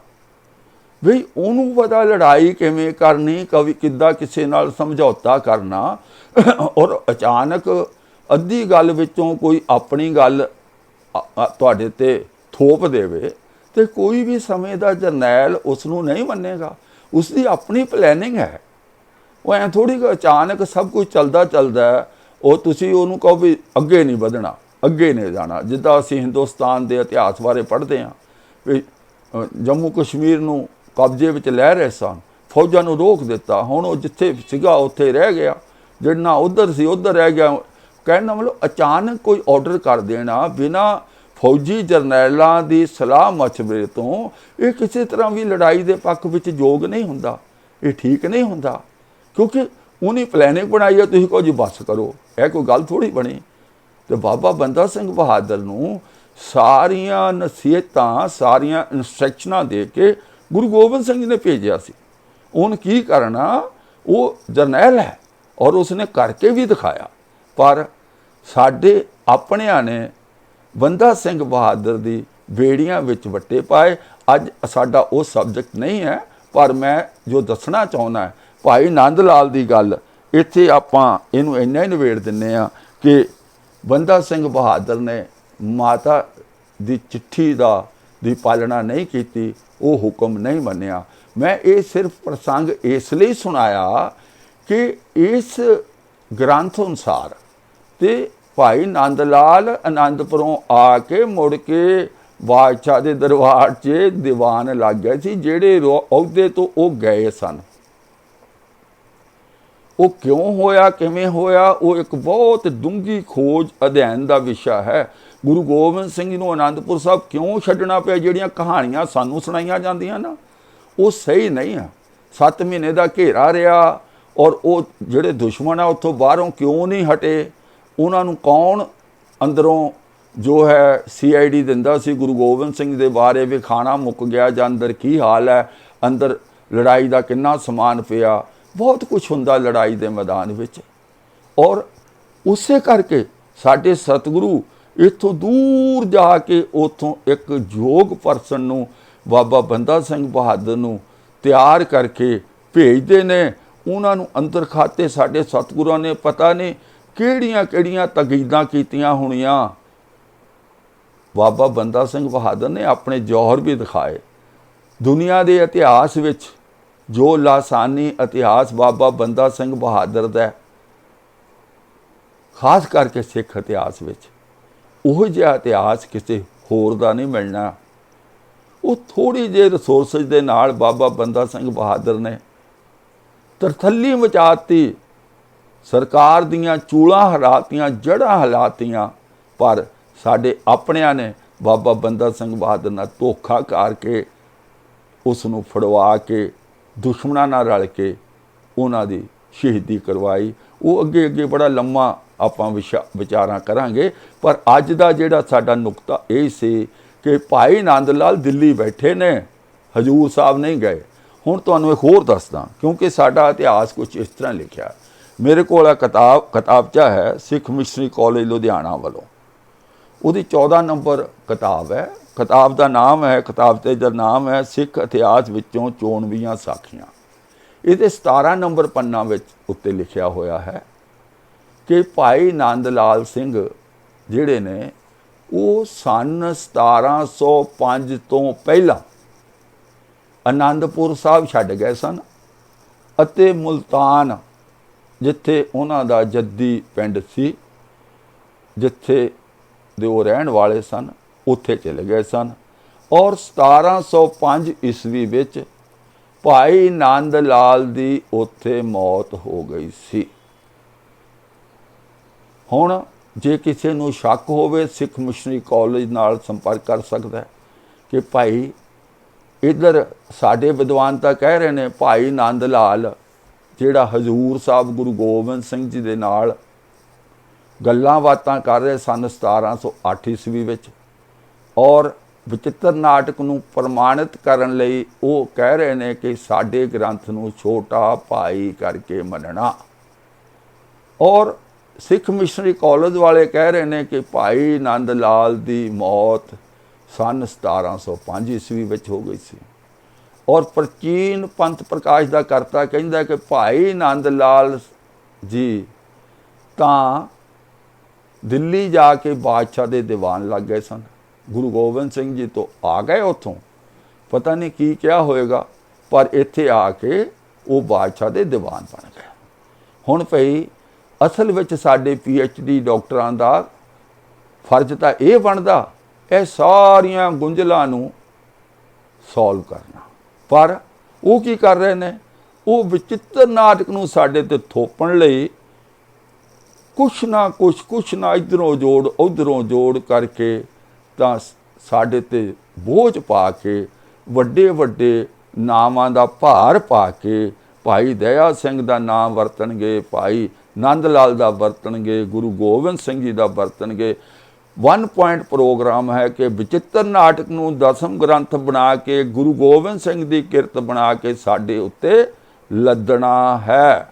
ਵੀ ਉਹਨੂੰ ਪਤਾ ਲੜਾਈ ਕਿਵੇਂ ਕਰਨੀ, ਕਵੀ ਕਿੱਦਾਂ ਕਿਸੇ ਨਾਲ ਸਮਝੌਤਾ ਕਰਨਾ। ਔਰ ਅਚਾਨਕ ਅੱਧੀ ਗੱਲ ਵਿੱਚੋਂ ਕੋਈ ਆਪਣੀ ਗੱਲ ਤੁਹਾਡੇ ਤੇ ਥੋਪ ਦੇਵੇ ਤੇ ਕੋਈ ਵੀ ਸਮੇਂ ਦਾ ਜਰਨੈਲ ਉਸ ਨੂੰ ਨਹੀਂ ਮੰਨੇਗਾ। ਉਸ ਦੀ ਆਪਣੀ ਪਲੈਨਿੰਗ ਹੈ। ਉਹ ਐਂ ਥੋੜ੍ਹੀ ਕਿ ਅਚਾਨਕ ਸਭ ਕੁਝ ਚੱਲਦਾ ਉਹ ਤੁਸੀਂ ਉਹਨੂੰ ਕਹੋ ਵੀ ਅੱਗੇ ਨਹੀਂ ਵਧਣਾ, ਅੱਗੇ ਨਹੀਂ ਜਾਣਾ। ਜਿੱਦਾਂ ਅਸੀਂ ਹਿੰਦੁਸਤਾਨ ਦੇ ਇਤਿਹਾਸ ਬਾਰੇ ਪੜ੍ਹਦੇ ਹਾਂ ਵੀ ਜੰਮੂ ਕਸ਼ਮੀਰ ਨੂੰ ਕਬਜ਼ੇ ਵਿੱਚ ਲੈ ਰਹੇ ਸਨ, ਫੌਜਾਂ ਨੂੰ ਰੋਕ ਦਿੱਤਾ, ਹੁਣ ਉਹ ਜਿੱਥੇ ਸੀਗਾ ਉੱਥੇ ਰਹਿ ਗਿਆ, ਜਿਹੜਾ ਉੱਧਰ ਸੀ ਉੱਧਰ ਰਹਿ ਗਿਆ। ਕਹਿਣ ਦਾ ਮਤਲਬ ਅਚਾਨਕ ਕੋਈ ਆਰਡਰ ਕਰ ਦੇਣਾ ਬਿਨਾਂ ਫੌਜੀ ਜਰਨੈਲਾਂ ਦੀ ਸਲਾਹ ਮਸ਼ਵਰੇ ਤੋਂ ਇਹ ਕਿਸੇ ਤਰ੍ਹਾਂ ਵੀ ਲੜਾਈ ਦੇ ਪੱਖ ਵਿੱਚ ਯੋਗ ਨਹੀਂ ਹੁੰਦਾ। ਇਹ ਠੀਕ ਨਹੀਂ ਹੁੰਦਾ ਕਿਉਂਕਿ ਉਹਨੇ ਪਲੈਨਿੰਗ ਬਣਾਈ ਹੈ, ਤੁਸੀਂ ਕਹੋ ਜੀ ਬਸ ਕਰੋ, ਇਹ ਕੋਈ ਗੱਲ ਥੋੜ੍ਹੀ ਬਣੀ। ਤੇ ਬਾਬਾ ਬੰਦਾ ਸਿੰਘ ਬਹਾਦਰ ਨੂੰ ਸਾਰੀਆਂ ਨਸੀਹਤਾਂ, ਸਾਰੀਆਂ ਇੰਸਟਰਕਸ਼ਨਾਂ ਦੇ ਕੇ ਗੁਰੂ ਗੋਬਿੰਦ ਸਿੰਘ ਜੀ ਨੇ ਭੇਜਿਆ ਸੀ। ਉਹਨੇ ਕੀ ਕਰਨਾ, ਉਹ ਜਰਨੈਲ ਹੈ ਔਰ ਉਸਨੇ ਕਰਕੇ ਵੀ ਦਿਖਾਇਆ। ਪਰ ਸਾਡੇ ਆਪਣਿਆਂ ਨੇ ਬੰਦਾ ਸਿੰਘ ਬਹਾਦਰ ਦੀ ਬੇੜੀਆਂ ਵਿੱਚ ਵੱਟੇ ਪਾਏ। ਅੱਜ ਸਾਡਾ ਉਹ ਸਬਜੈਕਟ ਨਹੀਂ ਹੈ, ਪਰ ਮੈਂ ਜੋ ਦੱਸਣਾ ਚਾਹੁੰਦਾ ਭਾਈ ਨੰਦ ਲਾਲ ਦੀ ਗੱਲ ਇੱਥੇ ਆਪਾਂ ਇਹਨੂੰ ਇੰਨਾ ਹੀ ਨਿਬੇੜ ਦਿੰਦੇ ਹਾਂ ਕਿ ਬੰਦਾ ਸਿੰਘ ਬਹਾਦਰ ਨੇ ਮਾਤਾ ਦੀ ਚਿੱਠੀ ਦੀ ਪਾਲਣਾ ਨਹੀਂ ਕੀਤੀ, ਉਹ ਹੁਕਮ ਨਹੀਂ ਮੰਨਿਆ। ਮੈਂ ਇਹ ਸਿਰਫ ਪ੍ਰਸੰਗ ਇਸ ਲਈ ਸੁਣਾਇਆ ਕਿ ਇਸ ਗ੍ਰੰਥ ਅਨੁਸਾਰ ਤੇ ਭਾਈ ਨੰਦ ਲਾਲ ਆਨੰਦਪੁਰੋਂ ਆ ਕੇ ਮੁੜ ਕੇ ਬਾਦਸ਼ਾਹ ਦੇ ਦਰਬਾਰ 'ਚ ਦੀਵਾਨ ਲੱਗ ਗਏ ਸੀ। ਜਿਹੜੇ ਅਹੁਦੇ ਤੋਂ ਉਹ ਗਏ ਸਨ, ਉਹ ਕਿਉਂ ਹੋਇਆ, ਕਿਵੇਂ ਹੋਇਆ, ਉਹ ਇੱਕ ਬਹੁਤ ਡੂੰਘੀ ਖੋਜ ਅਧਿਐਨ ਦਾ ਵਿਸ਼ਾ ਹੈ। ਗੁਰੂ ਗੋਬਿੰਦ ਸਿੰਘ ਜੀ ਨੂੰ ਆਨੰਦਪੁਰ ਸਾਹਿਬ ਕਿਉਂ ਛੱਡਣਾ ਪਿਆ? ਜਿਹੜੀਆਂ ਕਹਾਣੀਆਂ ਸਾਨੂੰ ਸੁਣਾਈਆਂ ਜਾਂਦੀਆਂ ਨਾ, ਉਹ ਸਹੀ ਨਹੀਂ ਆ। 7 ਮਹੀਨੇ ਦਾ ਘੇਰਾ ਰਿਹਾ ਔਰ ਉਹ ਜਿਹੜੇ ਦੁਸ਼ਮਣ ਆ ਉੱਥੋਂ ਬਾਹਰੋਂ ਕਿਉਂ ਨਹੀਂ ਹਟੇ? ਉਹਨਾਂ ਨੂੰ ਕੌਣ ਅੰਦਰੋਂ ਜੋ ਹੈ CID ਦਿੰਦਾ ਸੀ ਗੁਰੂ ਗੋਬਿੰਦ ਸਿੰਘ ਦੇ ਬਾਰੇ ਵੀ ਖਾਣਾ ਮੁੱਕ ਗਿਆ ਜਾਂ ਅੰਦਰ ਕੀ ਹਾਲ ਹੈ, ਅੰਦਰ ਲੜਾਈ ਦਾ ਕਿੰਨਾ ਸਮਾਨ ਪਿਆ, ਬਹੁਤ ਕੁਝ ਹੁੰਦਾ ਲੜਾਈ ਦੇ ਮੈਦਾਨ ਵਿੱਚ। ਔਰ ਉਸੇ ਕਰਕੇ ਸਾਡੇ ਸਤਿਗੁਰੂ ਇੱਥੋਂ ਦੂਰ ਜਾ ਕੇ ਉੱਥੋਂ ਇੱਕ ਯੋਗ ਪਰਸਨ ਨੂੰ, ਬਾਬਾ ਬੰਦਾ ਸਿੰਘ ਬਹਾਦਰ ਨੂੰ ਤਿਆਰ ਕਰਕੇ ਭੇਜਦੇ ਨੇ। ਉਹਨਾਂ ਨੂੰ ਅੰਦਰ ਖਾਤੇ ਸਾਡੇ ਸਤਿਗੁਰਾਂ ਨੇ ਪਤਾ ਨਹੀਂ ਕਿਹੜੀਆਂ ਤਕੀਦਾਂ ਕੀਤੀਆਂ ਹੋਣੀਆਂ। ਬਾਬਾ ਬੰਦਾ ਸਿੰਘ ਬਹਾਦਰ ਨੇ ਆਪਣੇ ਜੌਹਰ ਵੀ ਦਿਖਾਏ। ਦੁਨੀਆ ਦੇ ਇਤਿਹਾਸ ਵਿੱਚ ਜੋ ਲਾਸਾਨੀ ਇਤਿਹਾਸ ਬਾਬਾ ਬੰਦਾ ਸਿੰਘ ਬਹਾਦਰ ਦਾ, ਖਾਸ ਕਰਕੇ ਸਿੱਖ ਇਤਿਹਾਸ ਵਿੱਚ, ਉਹ ਜਿਹਾ ਇਤਿਹਾਸ ਕਿਸੇ ਹੋਰ ਦਾ ਨਹੀਂ ਮਿਲਣਾ। ਉਹ ਥੋੜ੍ਹੀ ਜਿਹੀ ਰਿਸੋਰਸਿਸ ਦੇ ਨਾਲ ਬਾਬਾ ਬੰਦਾ ਸਿੰਘ ਬਹਾਦਰ ਨੇ ਤਰਥੱਲੀ ਮਚਾਤੀ, ਸਰਕਾਰ ਦੀਆਂ ਚੂਲਾਂ ਹਲਾਤੀਆਂ, ਜੜ੍ਹਾਂ ਹਲਾਤੀਆਂ। ਪਰ ਸਾਡੇ ਆਪਣਿਆਂ ਨੇ ਬਾਬਾ ਬੰਦਾ ਸਿੰਘ ਬਹਾਦਰ ਨਾਲ ਧੋਖਾ ਕਰਕੇ ਉਸ ਨੂੰ ਫੜਵਾ ਕੇ ਦੁਸ਼ਮਣਾਂ ਨਾਲ ਰਲ ਕੇ ਉਹਨਾਂ ਦੀ ਸ਼ਹੀਦੀ ਕਰਵਾਈ। ਉਹ ਅੱਗੇ ਬੜਾ ਲੰਮਾ ਆਪਾਂ ਵਿਚਾਰਾਂ ਕਰਾਂਗੇ, ਪਰ ਅੱਜ ਦਾ ਜਿਹੜਾ ਸਾਡਾ ਨੁਕਤਾ ਇਹ ਸੀ ਕਿ ਭਾਈ ਨੰਦ ਲਾਲ ਦਿੱਲੀ ਬੈਠੇ ਨੇ, ਹਜੂਰ ਸਾਹਿਬ ਨਹੀਂ ਗਏ। ਹੁਣ ਤੁਹਾਨੂੰ ਇੱਕ ਹੋਰ ਦੱਸਦਾ, ਕਿਉਂਕਿ ਸਾਡਾ ਇਤਿਹਾਸ ਕੁਝ ਇਸ ਤਰ੍ਹਾਂ ਲਿਖਿਆ। ਮੇਰੇ ਕੋਲ ਆ ਕਿਤਾਬਚਾ ਹੈ ਸਿੱਖ ਮਿਸ਼ਨਰੀ ਕਾਲਜ ਲੁਧਿਆਣਾ ਵੱਲੋਂ, ਉਹਦੀ 14 ਨੰਬਰ ਕਿਤਾਬ ਹੈ। ਕਿਤਾਬ ਦਾ ਨਾਮ ਹੈ, ਕਿਤਾਬਚੇ ਦਾ ਨਾਮ ਹੈ ਸਿੱਖ ਇਤਿਹਾਸ ਵਿੱਚੋਂ 94 ਸਾਖੀਆਂ। ਇਹਦੇ 17 ਨੰਬਰ ਪੰਨਾ ਵਿੱਚ ਉੱਤੇ ਲਿਖਿਆ ਹੋਇਆ ਹੈ ਕਿ ਭਾਈ ਨੰਦ ਲਾਲ ਸਿੰਘ ਜਿਹੜੇ ਨੇ ਉਹ ਸੰਨ 1705 ਤੋਂ ਪਹਿਲਾਂ ਆਨੰਦਪੁਰ ਸਾਹਿਬ ਛੱਡ ਗਏ ਸਨ ਅਤੇ ਮੁਲਤਾਨ, ਜਿੱਥੇ ਉਹਨਾਂ ਦਾ ਜੱਦੀ ਪਿੰਡ ਸੀ, ਜਿੱਥੇ ਦੇ ਉਹ ਰਹਿਣ ਵਾਲੇ ਸਨ, ਉੱਥੇ ਚਲੇ ਗਏ ਸਨ। ਔਰ 1705 ਈਸਵੀ ਵਿੱਚ ਭਾਈ ਨੰਦ ਲਾਲ ਦੀ ਉੱਥੇ ਮੌਤ ਹੋ ਗਈ ਸੀ। ਹੁਣ ਜੇ ਕਿਸੇ ਨੂੰ ਸ਼ੱਕ ਹੋਵੇ, ਸਿੱਖ ਮਿਸ਼ਨਰੀ ਕਾਲਜ ਨਾਲ ਸੰਪਰਕ ਕਰ ਸਕਦਾ ਹੈ ਕਿ ਭਾਈ ਇੱਧਰ ਸਾਡੇ ਵਿਦਵਾਨ ਤਾਂ ਕਹਿ ਰਹੇ ਨੇ ਭਾਈ ਨੰਦ ਲਾਲ ਜਿਹੜਾ ਹਜ਼ੂਰ ਸਾਹਿਬ ਗੁਰੂ ਗੋਬਿੰਦ ਸਿੰਘ ਜੀ ਦੇ ਨਾਲ ਗੱਲਾਂ ਬਾਤਾਂ ਕਰ ਰਹੇ ਸਨ 1708 ਈਸਵੀ ਵਿੱਚ, ਔਰ ਵਿਚਿੱਤਰ ਨਾਟਕ ਨੂੰ ਪ੍ਰਮਾਣਿਤ ਕਰਨ ਲਈ ਉਹ ਕਹਿ ਰਹੇ ਨੇ ਕਿ ਸਾਡੇ ਗ੍ਰੰਥ ਨੂੰ ਛੋਟਾ ਭਾਈ ਕਰਕੇ ਮੰਨਣਾ। ਔਰ ਸਿੱਖ ਮਿਸ਼ਨਰੀ ਕਾਲਜ ਵਾਲੇ ਕਹਿ ਰਹੇ ਨੇ ਕਿ ਭਾਈ ਨੰਦ ਲਾਲ ਦੀ ਮੌਤ ਸਨ 1705 ਈਸਵੀ ਵਿੱਚ ਹੋ ਗਈ ਸੀ। ਔਰ ਪ੍ਰਾਚੀਨ ਪੰਥ ਪ੍ਰਕਾਸ਼ ਦਾ ਕਰਤਾ ਕਹਿੰਦਾ ਕਿ ਭਾਈ ਨੰਦ ਲਾਲ ਜੀ ਤਾਂ ਦਿੱਲੀ ਜਾ ਕੇ ਬਾਦਸ਼ਾਹ ਦੇ ਦੀਵਾਨ ਲੱਗ ਗਏ ਸਨ। ਗੁਰੂ ਗੋਬਿੰਦ ਸਿੰਘ ਜੀ ਤੋਂ ਆ ਗਏ ਉੱਥੋਂ, ਪਤਾ ਨਹੀਂ ਕੀ ਕਿਹਾ ਹੋਏਗਾ, ਪਰ ਇੱਥੇ ਆ ਕੇ ਉਹ ਬਾਦਸ਼ਾਹ ਦੇ ਦੀਵਾਨ ਬਣ ਗਏ। ਹੁਣ ਭਈ ਅਸਲ ਵਿੱਚ ਸਾਡੇ PhD ਡਾਕਟਰਾਂ ਦਾ ਫਰਜ਼ ਤਾਂ ਇਹ ਬਣਦਾ ਇਹ ਸਾਰੀਆਂ ਗੁੰਝਲਾਂ ਨੂੰ ਸੋਲਵ ਕਰਨਾ, ਪਰ ਉਹ ਕੀ ਕਰ ਰਹੇ ਨੇ, ਉਹ ਵਿਚਿੱਤਰ ਨਾਟਕ ਨੂੰ ਸਾਡੇ ਤੇ ਥੋਪਣ ਲਈ ਕੁਛ ਨਾ ਇੱਧਰੋਂ ਜੋੜ ਉੱਧਰੋਂ ਜੋੜ ਕਰਕੇ ਤਾਂ ਸਾਡੇ ਤੇ ਬੋਝ ਪਾ ਕੇ ਵੱਡੇ ਵੱਡੇ ਨਾਮਾਂ ਦਾ ਭਾਰ ਪਾ ਕੇ ਭਾਈ ਦਇਆ ਸਿੰਘ ਦਾ ਨਾਮ ਵਰਤਣਗੇ, ਭਾਈ ਨੰਦ ਲਾਲ ਦਾ ਵਰਤਣਗੇ, ਗੁਰੂ ਗੋਬਿੰਦ ਸਿੰਘ ਜੀ ਦਾ ਵਰਤਣਗੇ। 1 ਪੁਆਇੰਟ ਪ੍ਰੋਗਰਾਮ ਹੈ ਕਿ ਵਿਚਿੱਤਰ ਨਾਟਕ ਨੂੰ ਦਸਮ ਗ੍ਰੰਥ ਬਣਾ ਕੇ ਗੁਰੂ ਗੋਬਿੰਦ ਸਿੰਘ ਦੀ ਕਿਰਤ ਬਣਾ ਕੇ ਸਾਡੇ ਉੱਤੇ ਲੱਦਣਾ ਹੈ।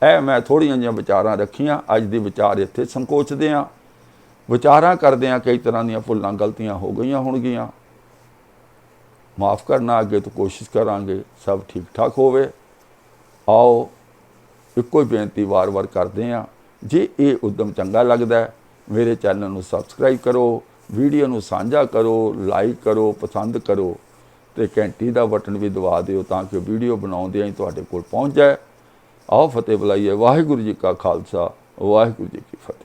ਇਹ ਮੈਂ ਥੋੜ੍ਹੀਆਂ ਜਿਹੀਆਂ ਵਿਚਾਰਾਂ ਰੱਖੀਆਂ। ਅੱਜ ਦੇ ਵਿਚਾਰ ਇੱਥੇ ਸੰਕੋਚਦੇ ਹਾਂ, ਵਿਚਾਰਾਂ ਕਰਦੇ ਹਾਂ, ਕਈ ਤਰ੍ਹਾਂ ਦੀਆਂ ਭੁੱਲਾਂ ਗਲਤੀਆਂ ਹੋ ਗਈਆਂ ਹੋਣਗੀਆਂ, ਮਾਫ ਕਰਨਾ, ਅੱਗੇ ਤੋਂ ਕੋਸ਼ਿਸ਼ ਕਰਾਂਗੇ ਸਭ ਠੀਕ ਠਾਕ ਹੋਵੇ। ਆਓ ਇੱਕੋ ਹੀ ਬੇਨਤੀ ਵਾਰ-ਵਾਰ ਕਰਦੇ ਹਾਂ, ਜੇ ਇਹ ਉਦਮ ਚੰਗਾ ਲੱਗਦਾ ਮੇਰੇ ਚੈਨਲ ਨੂੰ ਸਬਸਕ੍ਰਾਈਬ ਕਰੋ, ਵੀਡੀਓ ਨੂੰ ਸਾਂਝਾ ਕਰੋ, ਲਾਈਕ ਕਰੋ, ਪਸੰਦ ਕਰੋ ਅਤੇ ਘੰਟੀ ਦਾ ਬਟਨ ਵੀ ਦਬਾ ਦਿਓ ਤਾਂ ਕਿ ਵੀਡੀਓ ਬਣਾਉਂਦਿਆਂ ਹੀ ਤੁਹਾਡੇ ਕੋਲ ਪਹੁੰਚ ਜਾਏ। ਆਓ ਫਤਿਹ ਬੁਲਾਈਏ। ਵਾਹਿਗੁਰੂ ਜੀ ਕਾ ਖਾਲਸਾ, ਵਾਹਿਗੁਰੂ ਜੀ ਕੀ ਫਤਿਹ।